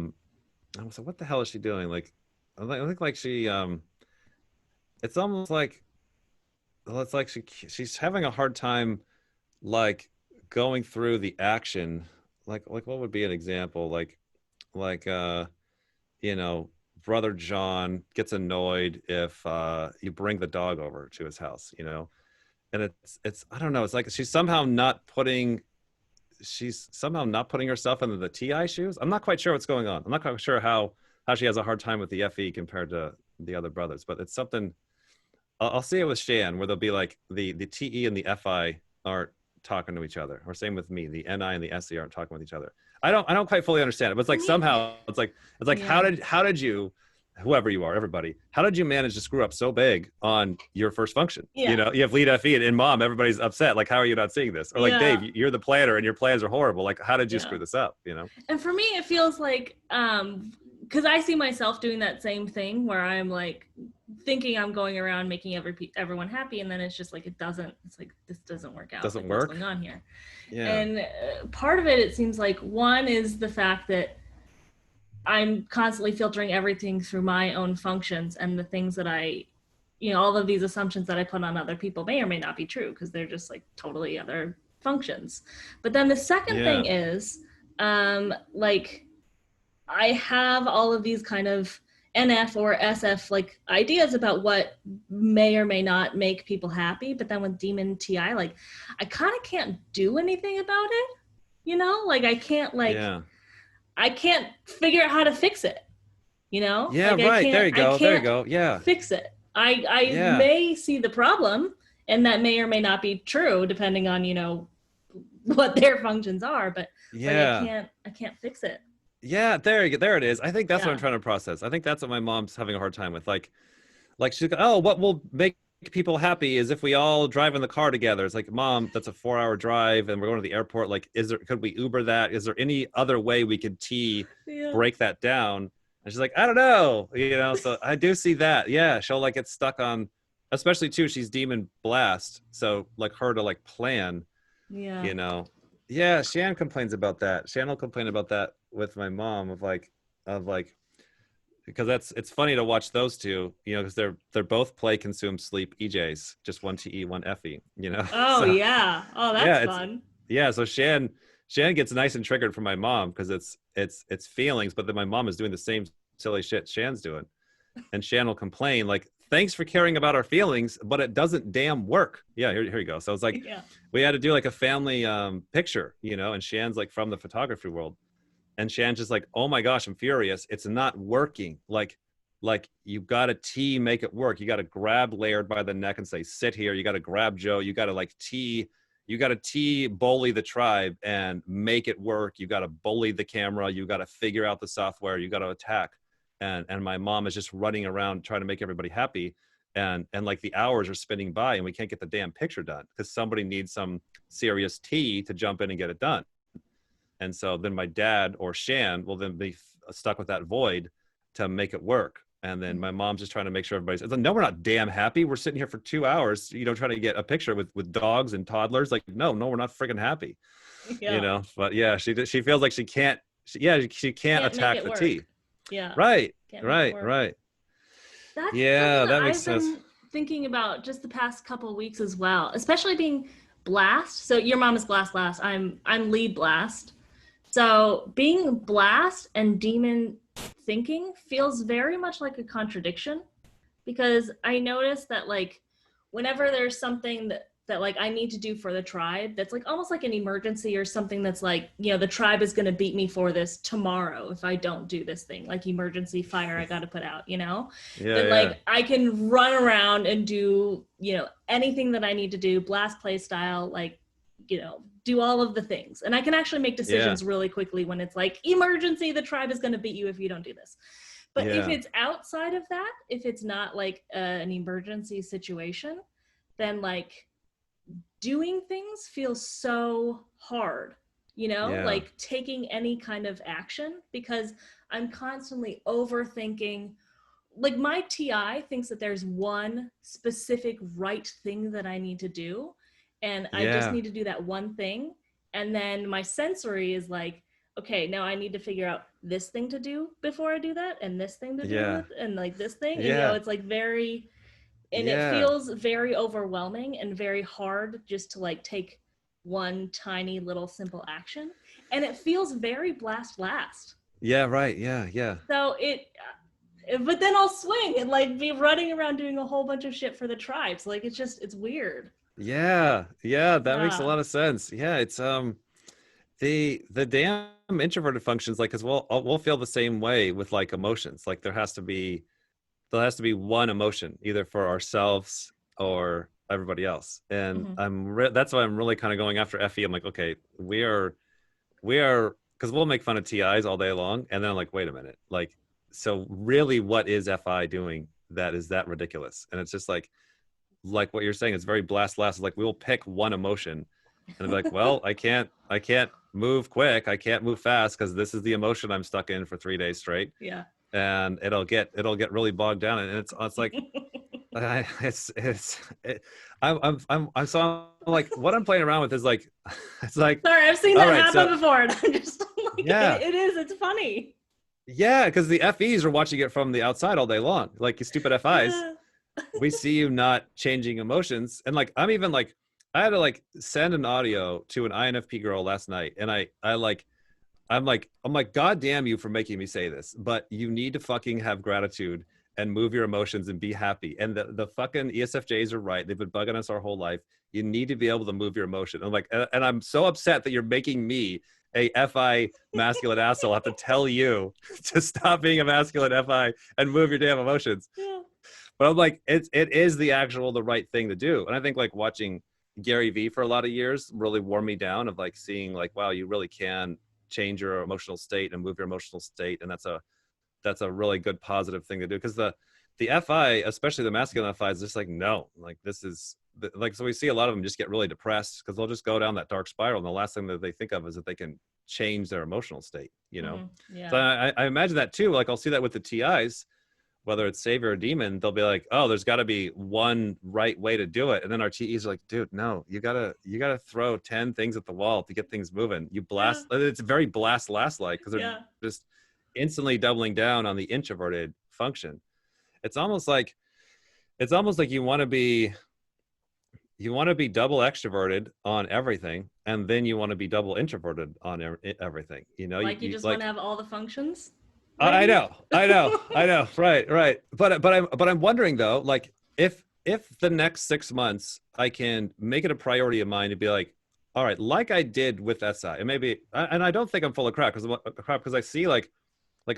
was like, what the hell is she doing? Like, I think like she, it's almost like, well, it's like she's having a hard time, like going through the action. Like what would be an example? Like, you know, Brother John gets annoyed if you bring the dog over to his house, you know, and it's I don't know. It's like she's somehow not putting herself into the TI shoes. I'm not quite sure what's going on. I'm not quite sure how she has a hard time with the FE compared to the other brothers, but it's something. I'll see it with Shan, where they'll be like the TE and the FI aren't talking to each other, or same with me, the NI and the SE aren't talking with each other. I don't quite fully understand it, but it's like somehow it's like how did you, whoever you are, everybody, how did you manage to screw up so big on your first function? You know, you have lead FE and mom, everybody's upset. Like, how are you not seeing this? Or like, Dave, you're the planner and your plans are horrible. Like, how did you screw this up? You know? And for me, it feels like, because I see myself doing that same thing where I'm like thinking I'm going around making everyone happy, and then it's just like it's like this doesn't work out. Doesn't like, work. What's going on here? Yeah. And part of it seems like, one is the fact that I'm constantly filtering everything through my own functions, and the things that all of these assumptions that I put on other people may or may not be true because they're just like totally other functions. But then the second thing is, like, I have all of these kind of NF or SF like ideas about what may or may not make people happy. But then with Demon TI, like, I kind of can't do anything about it. Like I can't I can't figure out how to fix it. Yeah, like right. There you go. There you go. Yeah. Fix it. I may see the problem, and that may or may not be true depending on what their functions are, but I can't fix it. Yeah, there it is. I think that's what I'm trying to process. I think that's what my mom's having a hard time with. Like she's like, oh, what will make people happy is if we all drive in the car together. It's like, Mom, that's a 4-hour drive and we're going to the airport. Like, could we Uber that? Is there any other way we could break that down? And she's like, I don't know, so I do see that. Yeah. She'll like get stuck on, especially too, she's Demon Blast. So like her to like plan, Yeah. Shan complains about that. Shan will complain about that with my mom of like, because it's funny to watch those two, because they're both play, consume, sleep EJs, just one TE, one FE, Oh, so, yeah. Oh, that's fun. Yeah. So Shan gets nice and triggered from my mom because it's feelings, but then my mom is doing the same silly shit Shan's doing. And Shan will complain like, thanks for caring about our feelings, but it doesn't damn work. Yeah, here you go. So it's like, we had to do like a family picture, and Shan's like from the photography world. And Shan's just like, oh my gosh, I'm furious. It's not working. Like you got to make it work. You got to grab Laird by the neck and say, sit here. You got to grab Joe. You got to bully the tribe and make it work. You got to bully the camera. You got to figure out the software. You got to attack. And my mom is just running around trying to make everybody happy. And like the hours are spinning by and we can't get the damn picture done because somebody needs some serious tea to jump in and get it done. And so then my dad or Shan will then be stuck with that void to make it work. And then my mom's just trying to make sure everybody's like, no, we're not damn happy. We're sitting here for 2 hours, trying to get a picture with dogs and toddlers. Like, no, we're not friggin' happy, but yeah, she feels like she can't attack the tea. Yeah. Right. Right. That's that makes sense. I've been thinking about just the past couple of weeks as well, especially being Blast. So your mom is Blast last. I'm lead Blast. So being Blast and Demon thinking feels very much like a contradiction because I noticed that like whenever there's something that like I need to do for the tribe that's like almost like an emergency or something that's like, the tribe is going to beat me for this tomorrow if I don't do this thing, like emergency fire I got to put out, like I can run around and do, anything that I need to do, Blast play style, like, do all of the things. And I can actually make decisions really quickly when it's like emergency, the tribe is going to beat you if you don't do this. But if it's outside of that, if it's not like an emergency situation, then like doing things feels so hard, like taking any kind of action because I'm constantly overthinking. Like my TI thinks that there's one specific right thing that I need to do. And I just need to do that one thing. And then my sensory is like, okay, now I need to figure out this thing to do before I do that. And this thing to do and like this thing. And, it's like very, and it feels very overwhelming and very hard just to like take one tiny little simple action. And it feels very blast. Yeah, right. Yeah. So but then I'll swing and like be running around doing a whole bunch of shit for the tribes. Like it's weird. Yeah, that makes a lot of sense. Yeah, it's the damn introverted functions, like, because we'll feel the same way with like emotions. Like there has to be one emotion either for ourselves or everybody else. And that's why I'm really kind of going after FE. I'm like, okay, we are because we'll make fun of TIs all day long, and then I'm like, wait a minute, like, so really, what is FI doing that is that ridiculous? And it's just like what you're saying, it's very blast. Like we'll pick one emotion and be like, well, I can't move quick. I can't move fast because this is the emotion I'm stuck in for 3 days straight. Yeah. And it'll get really bogged down. And it's like, So I'm like, what I'm playing around with is like, it's like, Sorry, I've seen all that right, happen so before. And I'm just like, yeah, it's funny. yeah, because the FEs are watching it from the outside all day long, like you stupid FIs. Yeah. We see you not changing emotions, and like I'm even like, I had to like send an audio to an INFP girl last night, and I like I'm like, God damn you for making me say this, but you need to fucking have gratitude and move your emotions and be happy. And the fucking ESFJs are right. They've been bugging us our whole life. You need to be able to move your emotion. I'm like, and I'm so upset that you're making me a FI masculine asshole. I have to tell you to stop being a masculine FI and move your damn emotions. Yeah. But I'm like, it is the right thing to do. And I think like watching Gary Vee for a lot of years really wore me down of like seeing like, wow, you really can change your emotional state and move your emotional state. And that's a really good positive thing to do. Because the FI, especially the masculine FI, is just like, no, like this is like, so we see a lot of them just get really depressed because they'll just go down that dark spiral. And the last thing that they think of is that they can change their emotional state, you know? Yeah. So I imagine that too. Like I'll see that with the TIs, whether it's savior or demon, they'll be like, oh, there's got to be one right way to do it. And then our TEs are like, dude, no, you gotta throw 10 things at the wall to get things moving. You blast, it's very blast last like, because they're just instantly doubling down on the introverted function. It's almost like you want to be double extroverted on everything, and then you want to be double introverted on everything. You know, Like you just like, want to have all the functions. I Ready? know. Right. But I'm wondering though, like if the next 6 months I can make it a priority of mine to be like, all right, like I did with SI, and maybe, and I don't think I'm full of crap because I see like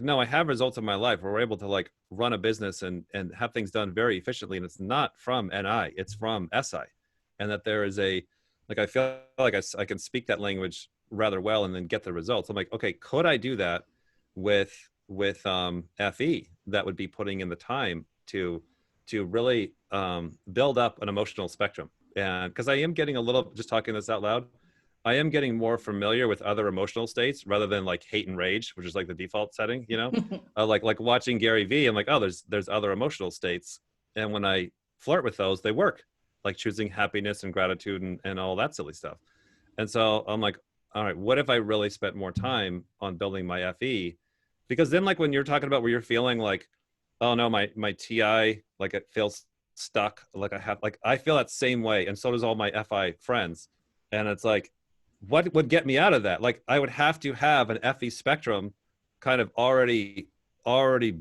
no, I have results in my life where we're able to like run a business and have things done very efficiently, and it's not from NI, it's from SI, and that there is a like I feel like I can speak that language rather well and then get the results. I'm like, okay, could I do that with FE that would be putting in the time to really build up an emotional spectrum? And because I am getting a little, just talking this out loud, I am getting more familiar with other emotional states rather than like hate and rage, which is like the default setting, you know. Like watching Gary Vee, I'm like, oh, there's other emotional states, and when I flirt with those, they work, like choosing happiness and gratitude and all that silly stuff. And so I'm like, all right, what if I really spent more time on building my FE? Because then like when you're talking about where you're feeling like, oh no, my TI, like it feels stuck, like I feel that same way, and so does all my FI friends. And it's like, what would get me out of that? Like I would have to have an FE spectrum kind of already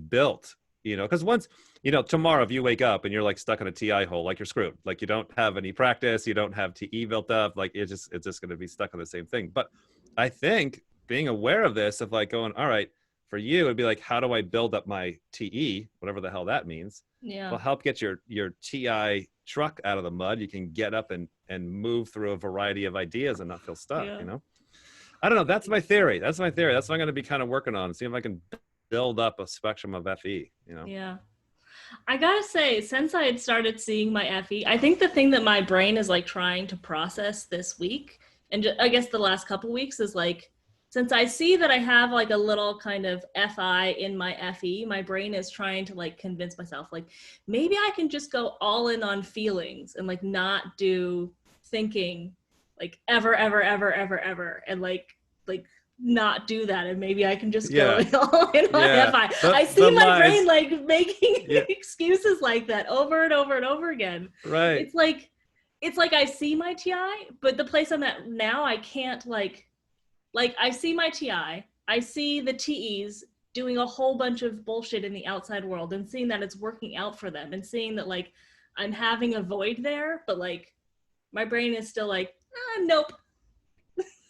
built, you know, because once, you know, tomorrow if you wake up and you're like stuck in a TI hole, like you're screwed. Like you don't have any practice, you don't have TE built up, like it's just going to be stuck on the same thing. But I think being aware of this, of like going, all right, for you it'd be like, how do I build up my TE, whatever the hell that means, will help get your TI truck out of the mud. You can get up and move through a variety of ideas and not feel stuck, you know. I don't know, that's my theory. That's what I'm going to be kind of working on, see if I can build up a spectrum of FE, you know. I gotta say, since I had started seeing my FE, I think the thing that my brain is like trying to process this week, and I guess the last couple weeks, is like, since I see that I have like a little kind of FI in my FE, my brain is trying to like convince myself, like, maybe I can just go all in on feelings and like not do thinking like ever, and like not do that, and maybe I can just go all in on FI. I see my brain like making excuses like that over and over and over again. Right. It's like I see my TI, but the place I'm at now, I can't like I see my TI, I see the TEs doing a whole bunch of bullshit in the outside world and seeing that it's working out for them and seeing that like I'm having a void there, but like my brain is still like, nope.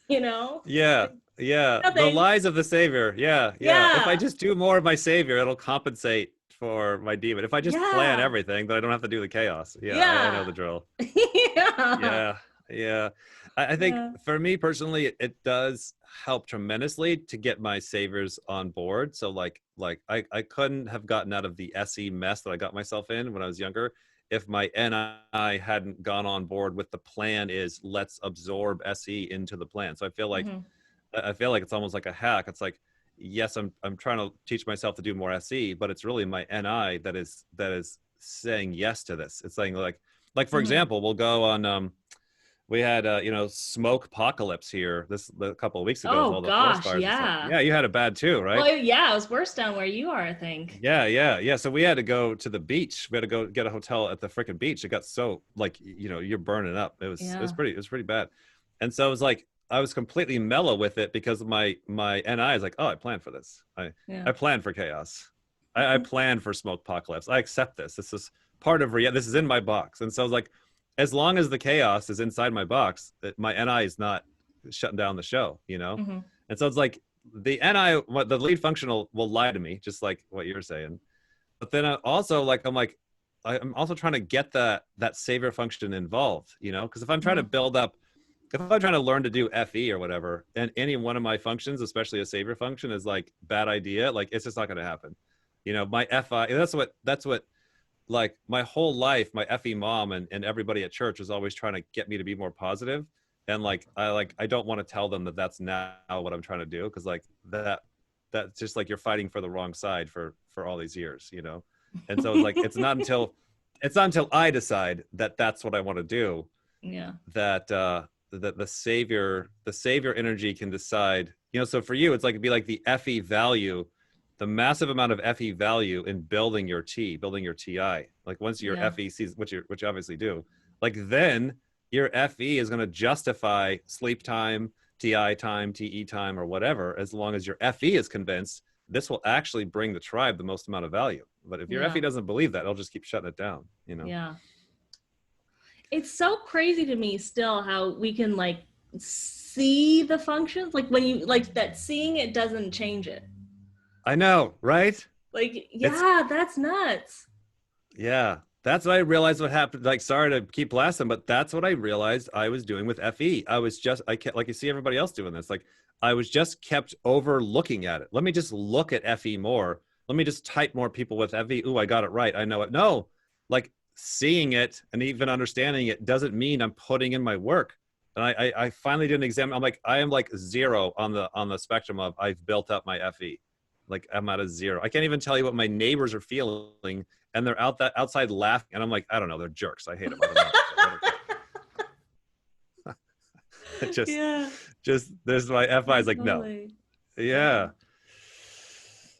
You know? The lies of the savior. If I just do more of my savior, it'll compensate for my demon. If I just plan everything, then I don't have to do the chaos. I know the drill. I think for me personally, it does help tremendously to get my saviors on board. So like I couldn't have gotten out of the SE mess that I got myself in when I was younger if my NI hadn't gone on board with the plan is let's absorb SE into the plan. So I feel like it's almost like a hack. It's like, yes, I'm trying to teach myself to do more SE, but it's really my NI that is saying yes to this. It's saying like for Mhm. example, we'll go on. We had smoke apocalypse here a couple of weeks ago with Oh all the forest gosh, fires and stuff. yeah. Yeah, you had it bad too, right? Well, yeah, it was worse down where you are, I think. Yeah. So we had to go to the beach. We had to go get a hotel at the freaking beach. It got so like you're burning up. Yeah. It was pretty bad. And so it was like I was completely mellow with it because of my NI is like, oh, I planned for this. Yeah. I planned for chaos. I planned for smoke apocalypse. I accept this. This is part of reality. This is in my box. And so I was like, as long as the chaos is inside my box, my NI is not shutting down the show, Hmm. And so it's like the the lead function will lie to me, just like what you're saying. But then I'm also trying to get that savior function involved, because if I'm trying to build up, if I'm trying to learn to do FE or whatever, and any one of my functions, especially a savior function, is like bad idea, like it's just not going to happen. My FI, that's what like my whole life, my FE mom and everybody at church was always trying to get me to be more positive. And I don't want to tell them that that's now what I'm trying to do. Cause like that's just like, you're fighting for the wrong side for all these years, And so it's like, it's not until I decide that that's what I want to do, Yeah. that, that the savior energy can decide, so for you, it's like, it'd be like the FE value, the massive amount of FE value in building your TI. Like once your FE sees, which you obviously do, like then your FE is going to justify sleep time, TI time, TE time, or whatever, as long as your FE is convinced this will actually bring the tribe the most amount of value. But if your FE doesn't believe that, it'll just keep shutting it down, Yeah. It's so crazy to me still how we can like see the functions. Like when you like that, seeing it doesn't change it. I know, right? Like, It's yeah, that's nuts. Yeah, that's what I realized what happened. Like, sorry to keep blasting, but that's what I realized I was doing with FE. I kept, like you see everybody else doing this. Like, I was just kept overlooking at it. Let me just look at FE more. Let me just type more people with FE. Ooh, I got it right. I know it. No, like seeing it and even understanding it doesn't mean I'm putting in my work. And I finally did an exam. I'm like, I am like 0 on the spectrum of I've built up my FE. Like I'm at a 0. I can't even tell you what my neighbors are feeling, and they're outside laughing, and I'm like, I don't know, they're jerks. I hate them. I don't know. just there's my FI is like Totally. no, yeah.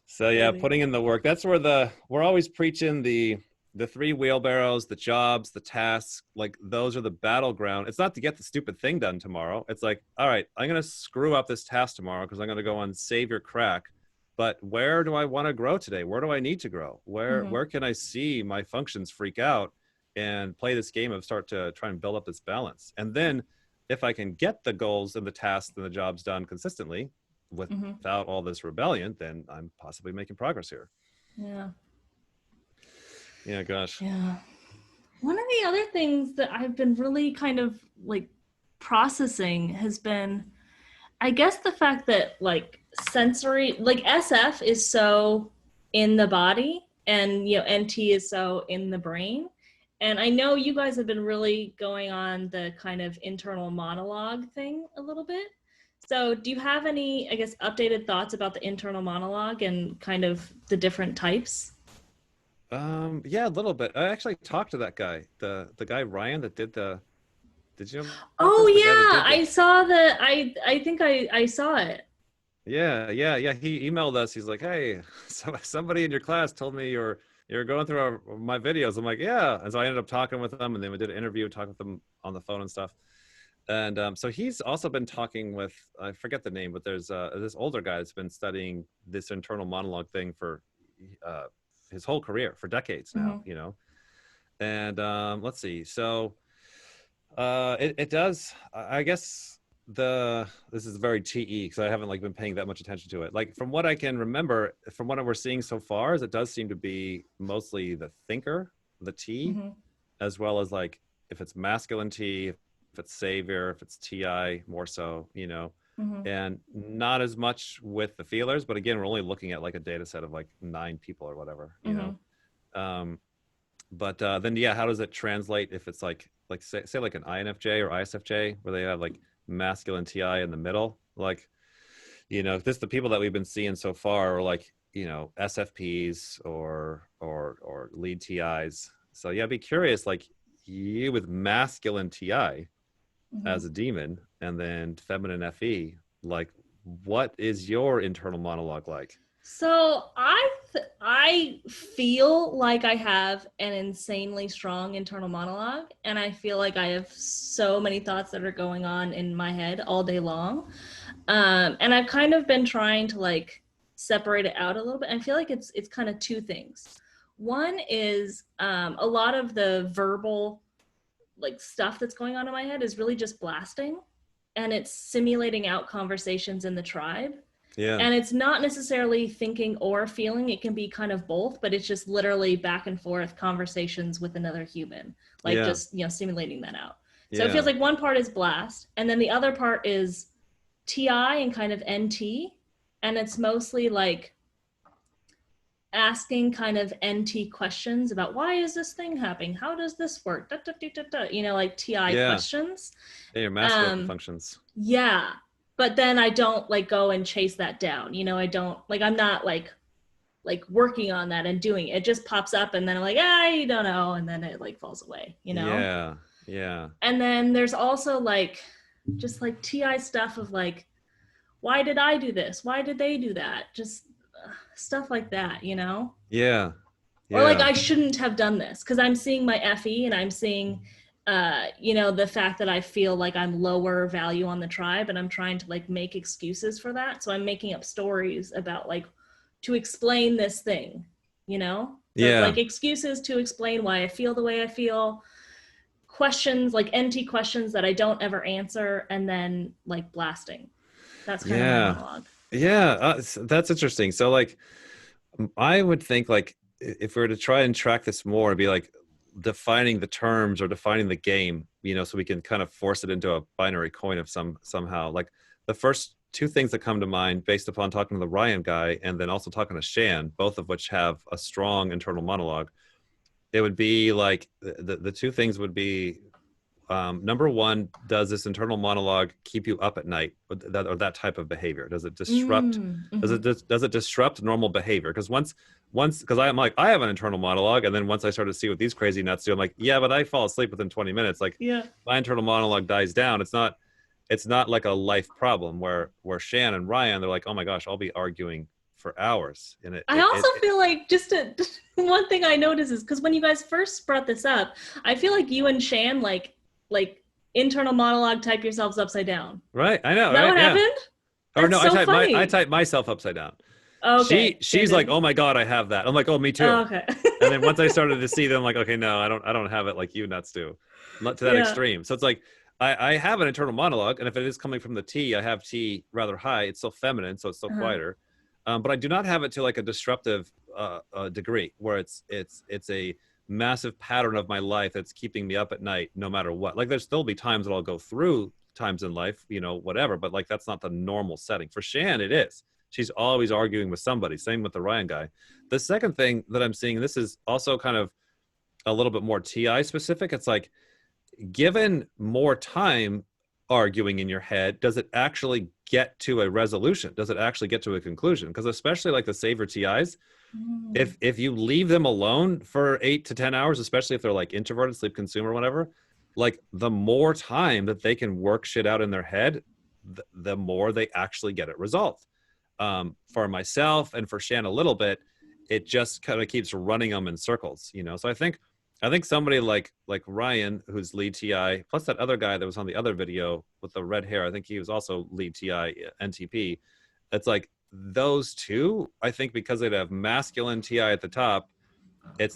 So yeah, Totally. putting in the work. That's where we're always preaching the 3 wheelbarrows, the jobs, the tasks. Like those are the battleground. It's not to get the stupid thing done tomorrow. It's like, all right, I'm gonna screw up this task tomorrow because I'm gonna go on Save Your Crack. But where do I want to grow today? Where do I need to grow? Where can I see my functions freak out and play this game of start to try and build up this balance? And then if I can get the goals and the tasks and the jobs done consistently without all this rebellion, then I'm possibly making progress here. Yeah. Yeah, gosh. Yeah. One of the other things that I've been really kind of like processing has been, I guess, the fact that like sensory, like SF is so in the body and, NT is so in the brain. And I know you guys have been really going on the kind of internal monologue thing a little bit. So do you have any, I guess, updated thoughts about the internal monologue and kind of the different types? Yeah, a little bit. I actually talked to that guy, the guy Ryan that did you know about Oh this? The guy that yeah, did I saw the I think I saw it. Yeah. He emailed us. He's like, "Hey, somebody in your class told me you're going through my videos." I'm like, "Yeah." And so I ended up talking with them, and then we did an interview, talking with them on the phone and stuff. And so he's also been talking with, I forget the name, but there's this older guy that's been studying this internal monologue thing for his whole career, for decades now, And let's see. So it does, I guess this is very TE because I haven't like been paying that much attention to it. Like from what I can remember, from what we're seeing so far, is it does seem to be mostly the thinker, the T, as well as like if it's masculine T, if it's savior, if it's TI more so, and not as much with the feelers. But again, we're only looking at like a data set of like 9 people or whatever, But then, yeah, how does it translate if it's like say like an INFJ or ISFJ where they have like masculine TI in the middle? Like, the people that we've been seeing so far are like SFPs or lead TIs. So yeah, I'd be curious, like you with masculine TI Mhm. as a demon and then feminine FE, like what is your internal monologue like? So I feel like I have an insanely strong internal monologue, and I feel like I have so many thoughts that are going on in my head all day long. And I've kind of been trying to like separate it out a little bit. I feel like it's kind of two things. One is a lot of the verbal like stuff that's going on in my head is really just blasting, and it's simulating out conversations in the tribe, Yeah. and it's not necessarily thinking or feeling. It can be kind of both, but it's just literally back and forth conversations with another human, like Yeah. just simulating that out. So it feels Yeah. like one part is blast, and then the other part is TI and kind of NT, and it's mostly like asking kind of NT questions about why is this thing happening, how does this work, da, da, da, da, da, like TI Yeah. questions. Yeah, your masculine um functions. yeah, but then I don't like go and chase that down. I don't like, I'm not like working on that and doing it. It just pops up, and then I'm like, I don't know, and then it like falls away. Yeah. Yeah. And then there's also like just like TI stuff of like, why did I do this, why did they do that, just stuff like that. Yeah. Or like, Yeah. I shouldn't have done this because I'm seeing my FE, and I'm seeing the fact that I feel like I'm lower value on the tribe, and I'm trying to like make excuses for that. So I'm making up stories about like to explain this thing. So it's Yeah. like excuses to explain why I feel the way I feel, questions like NT questions that I don't ever answer, and then like blasting. That's kind of my Yeah. monologue. Yeah. That's interesting. So like I would think like if we were to try and track this more, it'd be like defining the terms or defining the game, so we can kind of force it into a binary coin of somehow. Like the first two things that come to mind based upon talking to the Ryan guy and then also talking to Shan, both of which have a strong internal monologue. It would be like the two things would be number one, does this internal monologue keep you up at night, or that type of behavior? Does it disrupt? Mm-hmm. Does it disrupt normal behavior? Because because I'm like, I have an internal monologue, and then once I start to see what these crazy nuts do, I'm like, yeah, but I fall asleep within 20 minutes. Like Yeah. my internal monologue dies down. It's not like a life problem where Shan and Ryan, they're like, oh my gosh, I'll be arguing for hours, and I also feel like one thing I noticed is because when you guys first brought this up, I feel like you and Shan like internal monologue type yourselves upside down. right. I know, Is that right? what Yeah. happened? Or That's no, so I funny. type myself upside down. Oh, She okay. They she's like, did. oh my god, I have that. I'm like, oh, me Oh, too. okay. And then once I started to see them, like, okay, no, I don't have it like you nuts do, not to that Yeah. extreme. So it's like I have an internal monologue, and if it is coming from the T, I have T rather high. It's still feminine, so it's still Uh-huh. quieter, but I do not have it to like a disruptive degree where it's a massive pattern of my life that's keeping me up at night no matter what. Like there's still be times that I'll go through times in life, whatever, but like that's not the normal setting. For Shan, it is. She's always arguing with somebody. Same with the Ryan guy. The second thing that I'm seeing, this is also kind of a little bit more TI specific. It's like, given more time arguing in your head, does it actually get to a resolution? Does it actually get to a conclusion? Because especially like the saver TIs, Mm. if you leave them alone for 8 to 10 hours, especially if they're like introverted, sleep consumer, whatever, like the more time that they can work shit out in their head, the more they actually get it resolved. For myself and for Shan a little bit, it just kind of keeps running them in circles. So I think somebody like Ryan, who's lead TI, plus that other guy that was on the other video with the red hair, I think he was also lead TI NTP. It's like those two, I think because they'd have masculine TI at the top,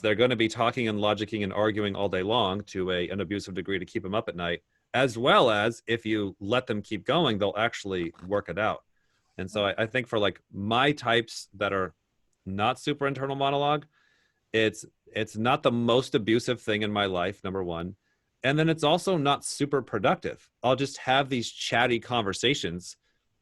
they're going to be talking and logicking and arguing all day long to an abusive degree to keep them up at night, as well as if you let them keep going, they'll actually work it out. And so I think for like my types that are not super internal monologue, it's not the most abusive thing in my life, number one. And then it's also not super productive. I'll just have these chatty conversations,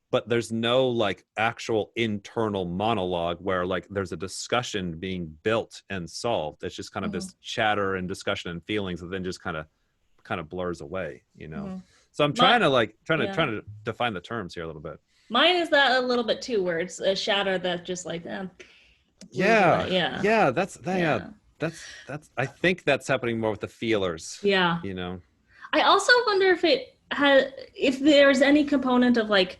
but there's no like actual internal monologue where like there's a discussion being built and solved. It's just kind of Mm-hmm. this chatter and discussion and feelings that then just kind of blurs away. Mm-hmm. So I'm My trying yeah. to define the terms here a little bit. Mine is that a little bit too, where it's a shadow that just like, lose Yeah, away. Yeah. yeah, that's that. Yeah, Yeah. that's. I think that's happening more with the feelers. Yeah. You know. I also wonder if it has, if there's any component of like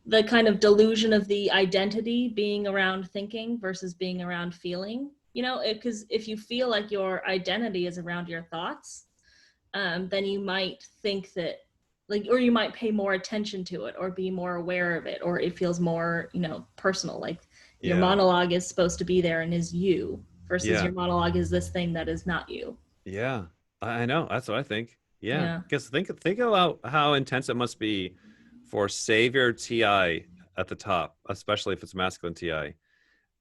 the kind of delusion of the identity being around thinking versus being around feeling. You know, because if you feel like your identity is around your thoughts, then you might think that, like, or you might pay more attention to it or be more aware of it, or it feels more, you know, personal. Like your Yeah, monologue is supposed to be there and is you versus yeah, your monologue is this thing that is not you. yeah. I know. That's what I think. Yeah, Yeah. because think about how intense it must be for Savior Ti at the top, especially if it's masculine Ti,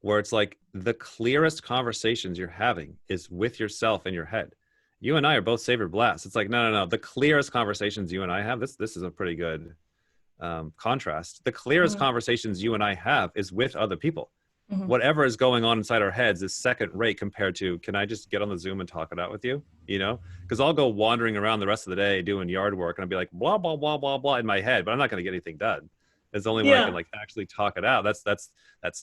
where it's like the clearest conversations you're having is with yourself in your head. You and I are both Savior Blast. It's like no. The clearest conversations you and I have. This is a pretty good contrast. The clearest Mm-hmm. conversations you and I have is with other people. Mm-hmm. Whatever is going on inside our heads is second rate compared to, can I just get on the Zoom and talk it out with you? You know, because I'll go wandering around the rest of the day doing yard work and I'll be like blah blah blah blah blah in my head, but I'm not going to get anything done. It's only when I can Yeah. like actually talk it out. That's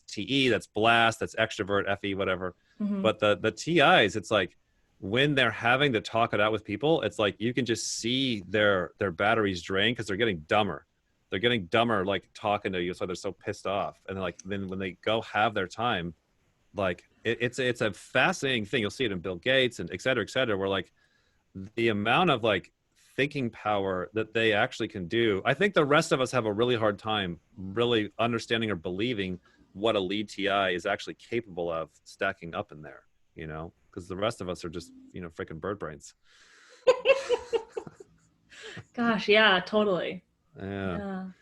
TE, that's blast, that's extrovert, FE, whatever. Mm-hmm. But the TIs, it's like when they're having to talk it out with people, it's like you can just see their batteries drain because they're getting dumber. They're getting dumber, like talking to you, so they're so pissed off. And like then when they go have their time, like it's a fascinating thing. You'll see it in Bill Gates and et cetera, where like the amount of like thinking power that they actually can do. I think the rest of us have a really hard time really understanding or believing what a lead TI is actually capable of stacking up in there, you know, because the rest of us are just, you know, freaking bird brains. Gosh, yeah, totally. Yeah. Yeah. And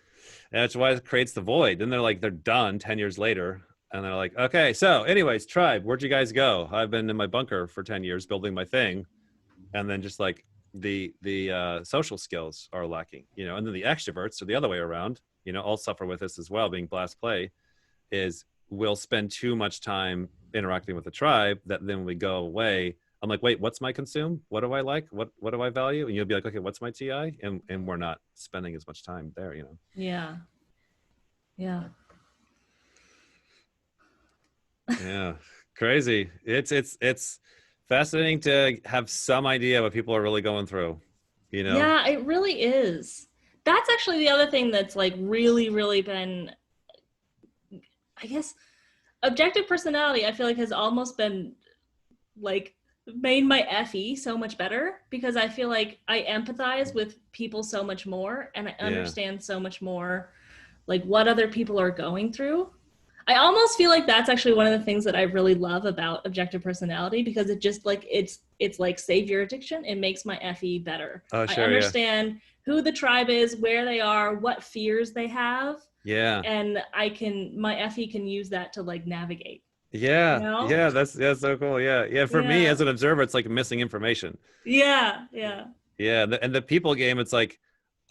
that's why it creates the void. Then they're done 10 years later. And they're like, okay, so anyways, tribe, where'd you guys go? I've been in my bunker for 10 years building my thing. And then just like the social skills are lacking, you know, and then the extroverts are the other way around, you know, all suffer with this as well, being blast play, is we'll spend too much time interacting with the tribe that then when we go away, I'm like, wait, what's my consume? What do I like? What do I value? And you'll be like, okay, what's my TI? And we're not spending as much time there, you know? Yeah. Yeah. Yeah. Crazy. It's fascinating to have some idea what people are really going through, you know? Yeah, it really is. That's actually the other thing that's like really, really been, I guess, objective personality, I feel like has almost been like made my FE so much better because I feel like I empathize with people so much more and I Yeah. understand so much more like what other people are going through. I almost feel like that's actually one of the things that I really love about objective personality because it just like it's like save your addiction. It makes my FE better. Oh, I sure. Yeah. understand who the tribe is, where they are, what fears they have, Yeah. and my FE can use that to like navigate. You Yeah. know? Yeah. That's so cool. Yeah. Yeah. For me Yeah. as an observer, it's like missing information. Yeah. Yeah. Yeah. And the people game, it's like,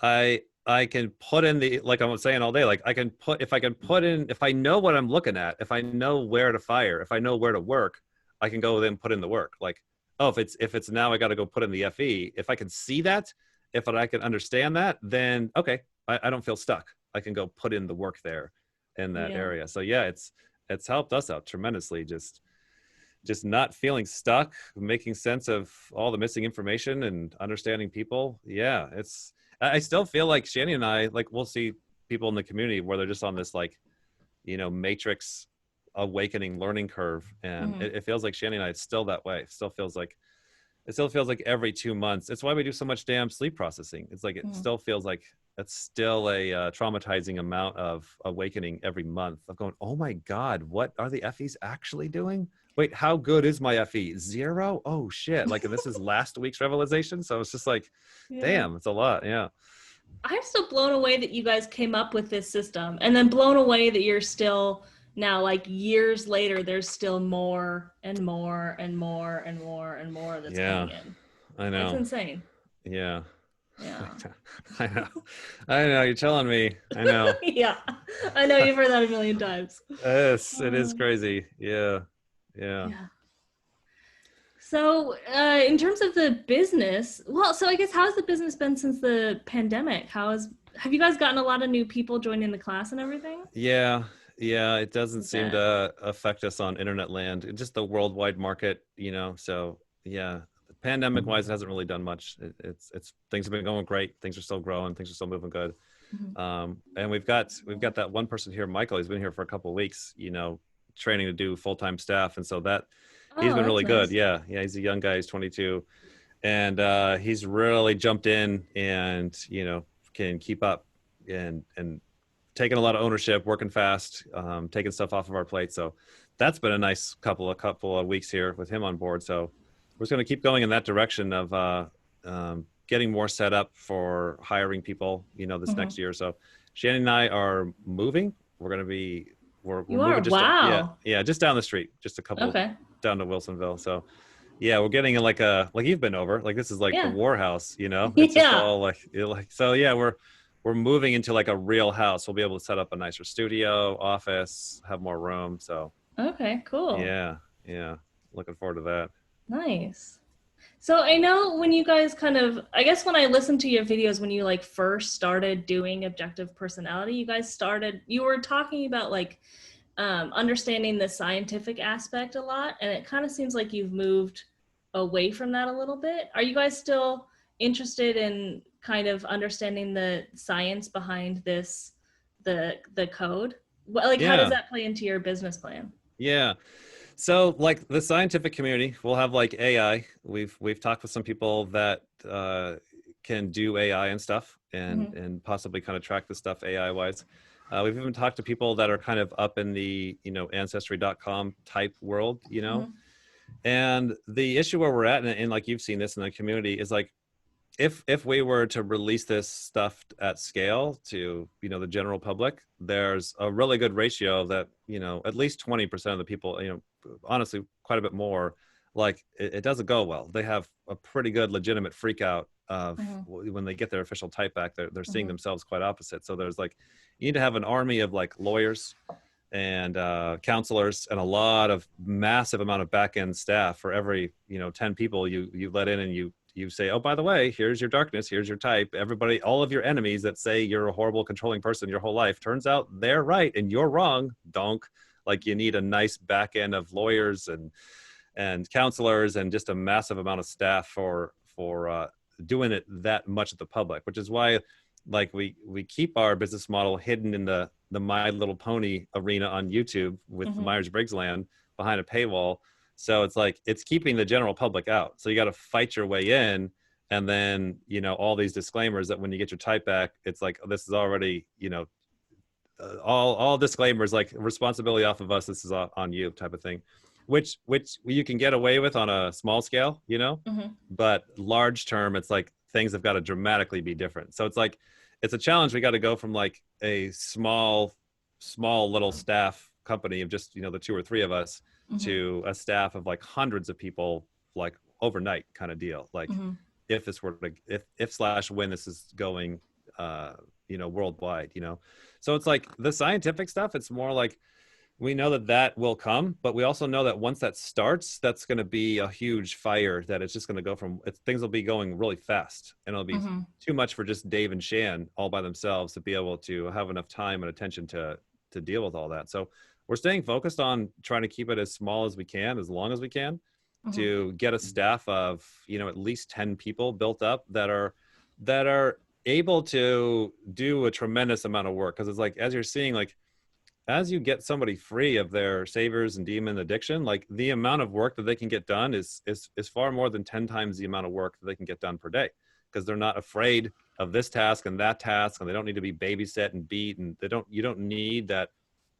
I can put in the, like I was saying all day, like if I know what I'm looking at, if I know where to fire, if I know where to work, I can go then put in the work. Like, oh, if it's now I got to go put in the FE, if I can see that, if I can understand that, then okay, I don't feel stuck. I can go put in the work there in that Yeah. area. So yeah, it's helped us out tremendously. Just not feeling stuck, making sense of all the missing information and understanding people. Yeah, I still feel like Shani and I, like we'll see people in the community where they're just on this like, you know, matrix awakening learning curve. And it feels like Shani and I, it's still that way. It still feels like every 2 months. It's why we do so much damn sleep processing. It's like, it still feels like it's still a traumatizing amount of awakening every month of going, oh my God, what are the FEs actually doing? Wait, how good is my FE? 0? Oh shit. Like, and this is last week's revelation. So it's just like, Yeah. damn, it's a lot. Yeah. I'm still blown away that you guys came up with this system and then blown away that you're still now like years later there's still more and more and more and more and more that's coming in. I know. It's insane. Yeah. Yeah. I know. You're telling me. I know. Yeah. I know you've heard that a million times. Yes, it is crazy. Yeah. Yeah. So in terms of the business, well, so I guess how's the business been since the pandemic? Have you guys gotten a lot of new people joining the class and everything? Yeah. Yeah, it doesn't Is seem that? to affect us on internet land. It's just the worldwide market, So yeah, pandemic wise, it hasn't really done much. It's things have been going great. Things are still growing. Things are still moving good. Mhm. And we've got that one person here, Michael. He's been here for a couple of weeks, training to do full time staff, and so that he's Oh, been that's really good. nice. Yeah, yeah. He's a young guy. He's 22, and he's really jumped in and can keep up and taking a lot of ownership, working fast, taking stuff off of our plate. So that's been a nice couple of weeks here with him on board. So we're just going to keep going in that direction of getting more set up for hiring people, this Hmm. next year. So Shannon and I are moving. We're going to be we're You are? moving just Wow. just down the street, just a couple Okay. down to Wilsonville. So yeah, we're getting in like you've been over. Like this is like the Yeah. war house. It's just Yeah. all like so. Yeah, we're moving into like a real house. We'll be able to set up a nicer studio, office, have more room. So Okay, cool. yeah, yeah, looking forward to that. Nice. So I know when you guys kind of, I guess when I listened to your videos when you like first started doing objective personality, you were talking about like understanding the scientific aspect a lot, and it kind of seems like you've moved away from that a little bit. Are you guys still interested in kind of understanding the science behind the code? Well, like how does Yeah, that play into your business plan? yeah. So like the scientific community, we'll have like AI. We've talked with some people that can do AI and stuff, and Mm-hmm. and possibly kind of track the stuff AI wise. We've even talked to people that are kind of up in the ancestry.com type world, Mm-hmm. And the issue where we're at, and like you've seen this in the community, is like if we were to release this stuff at scale to the general public, there's a really good ratio that at least 20% of the people, honestly quite a bit more, like it doesn't go well. They have a pretty good legitimate freak out of Mm-hmm. when they get their official type back. They're seeing Mm-hmm. themselves quite opposite. So there's like you need to have an army of like lawyers and counselors and a lot of massive amount of back end staff for every 10 people you let in, and you say, oh, by the way, here's your darkness, here's your type. Everybody, all of your enemies that say you're a horrible controlling person your whole life, turns out they're right and you're wrong, donk. Like you need a nice back end of lawyers and counselors and just a massive amount of staff for doing it that much at the public, which is why like we keep our business model hidden in the My Little Pony arena on YouTube with the Mm-hmm. Myers-Briggs land behind a paywall. So it's like it's keeping the general public out. So you got to fight your way in, and then all these disclaimers that when you get your type back, it's like this is already all disclaimers like responsibility off of us. This is on you type of thing, which you can get away with on a small scale, Mm-hmm. but large term, it's like things have got to dramatically be different. So it's like it's a challenge. We got to go from like a small little staff company of just the two or three of us Mm-hmm. to a staff of like hundreds of people, like overnight kind of deal. Like Mm-hmm. if this were to if slash when this is going worldwide, so it's like the scientific stuff, it's more like we know that will come, but we also know that once that starts, that's going to be a huge fire, that it's just going to go from things will be going really fast, and it'll be Mm-hmm. too much for just Dave and Shan all by themselves to be able to have enough time and attention to deal with all that. So we're staying focused on trying to keep it as small as we can, as long as we can, Mm-hmm. to get a staff of at least 10 people built up that are able to do a tremendous amount of work. Because it's like, as you're seeing, like as you get somebody free of their saviors and demon addiction, like the amount of work that they can get done is far more than 10 times the amount of work that they can get done per day, because they're not afraid of this task and that task, and they don't need to be babysat and beat, and you don't need that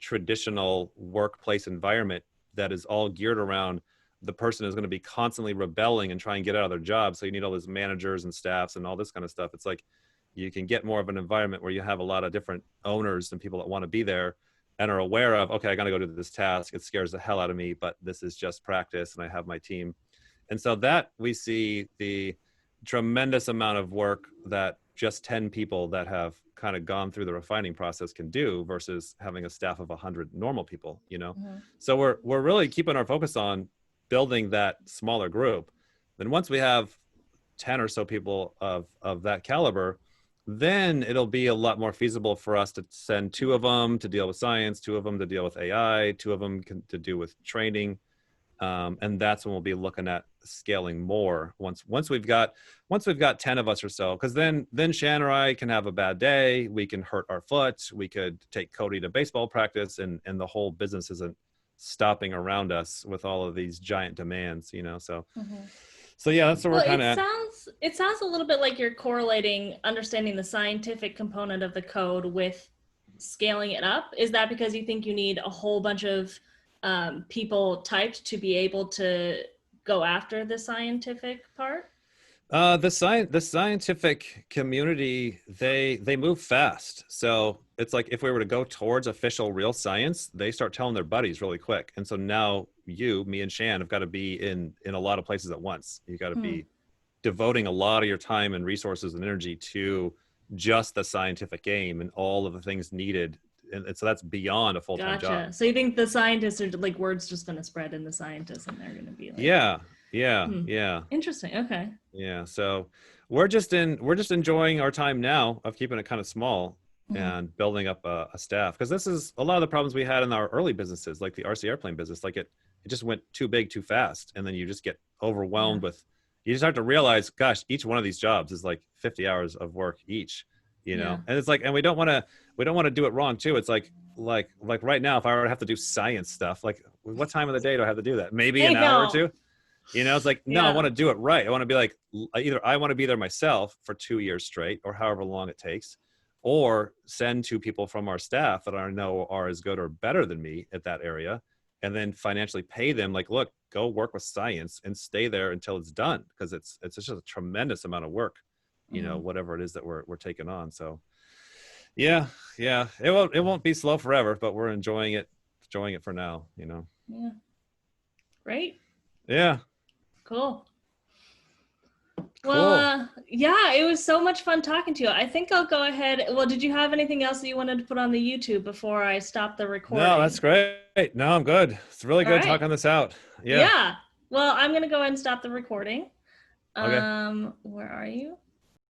traditional workplace environment that is all geared around the person is going to be constantly rebelling and try and get out of their job. So you need all those managers and staffs and all this kind of stuff. It's like you can get more of an environment where you have a lot of different owners and people that want to be there and are aware of, okay, I got to go do this task. It scares the hell out of me, but this is just practice, and I have my team. And so that we see the tremendous amount of work that just 10 people that have kind of gone through the refining process can do versus having a staff of 100 normal people. Mm-hmm. So we're really keeping our focus on building that smaller group. Then once we have 10 or so people of that caliber, then it'll be a lot more feasible for us to send 2 of them to deal with science, 2 of them to deal with AI, 2 of them to do with training. And that's when we'll be looking at scaling more once we've got 10 of us or so, because then Shan or I can have a bad day, we can hurt our foot, we could take Cody to baseball practice, and the whole business isn't stopping around us with all of these giant demands, so so yeah, that's what we're kind of it sounds a little bit like you're correlating understanding the scientific component of the code with scaling it up. Is that because you think you need a whole bunch of people typed to be able to go after the scientific part? The scientific community, they move fast. So it's like if we were to go towards official real science, they start telling their buddies really quick. And so now me and Shan have got to be in a lot of places at once. You got to be devoting a lot of your time and resources and energy to just the scientific game and all of the things needed. And so that's beyond a full-time job. So you think the scientists are like, word's just going to spread in the scientists and they're going to be like, yeah. Interesting. Okay. Yeah. So we're just enjoying our time now of keeping it kind of small and building up a staff. Cause this is a lot of the problems we had in our early businesses, like the RC airplane business. Like it just went too big, too fast. And then you just get overwhelmed with, you just have to realize, gosh, each one of these jobs is like 50 hours of work each, and it's like, and we don't want to do it wrong too. It's like right now, if I were to have to do science stuff, like what time of the day do I have to do that? Maybe an hour or two. It's like, no, I want to do it right. I want to be like, either I want to be there myself for 2 years straight or however long it takes, or send 2 people from our staff that I know are as good or better than me at that area, and then financially pay them like, look, go work with science and stay there until it's done. Because it's just a tremendous amount of work, whatever it is that we're taking on. So yeah, it won't be slow forever, but we're enjoying it for now, Yeah. Great. Yeah. Cool. Well, it was so much fun talking to you. I think I'll go ahead. Well, did you have anything else that you wanted to put on the YouTube before I stop the recording? No, that's great. No, I'm good. It's really good talking this out. Yeah. Well, I'm going to go ahead and stop the recording. Okay. Where are you?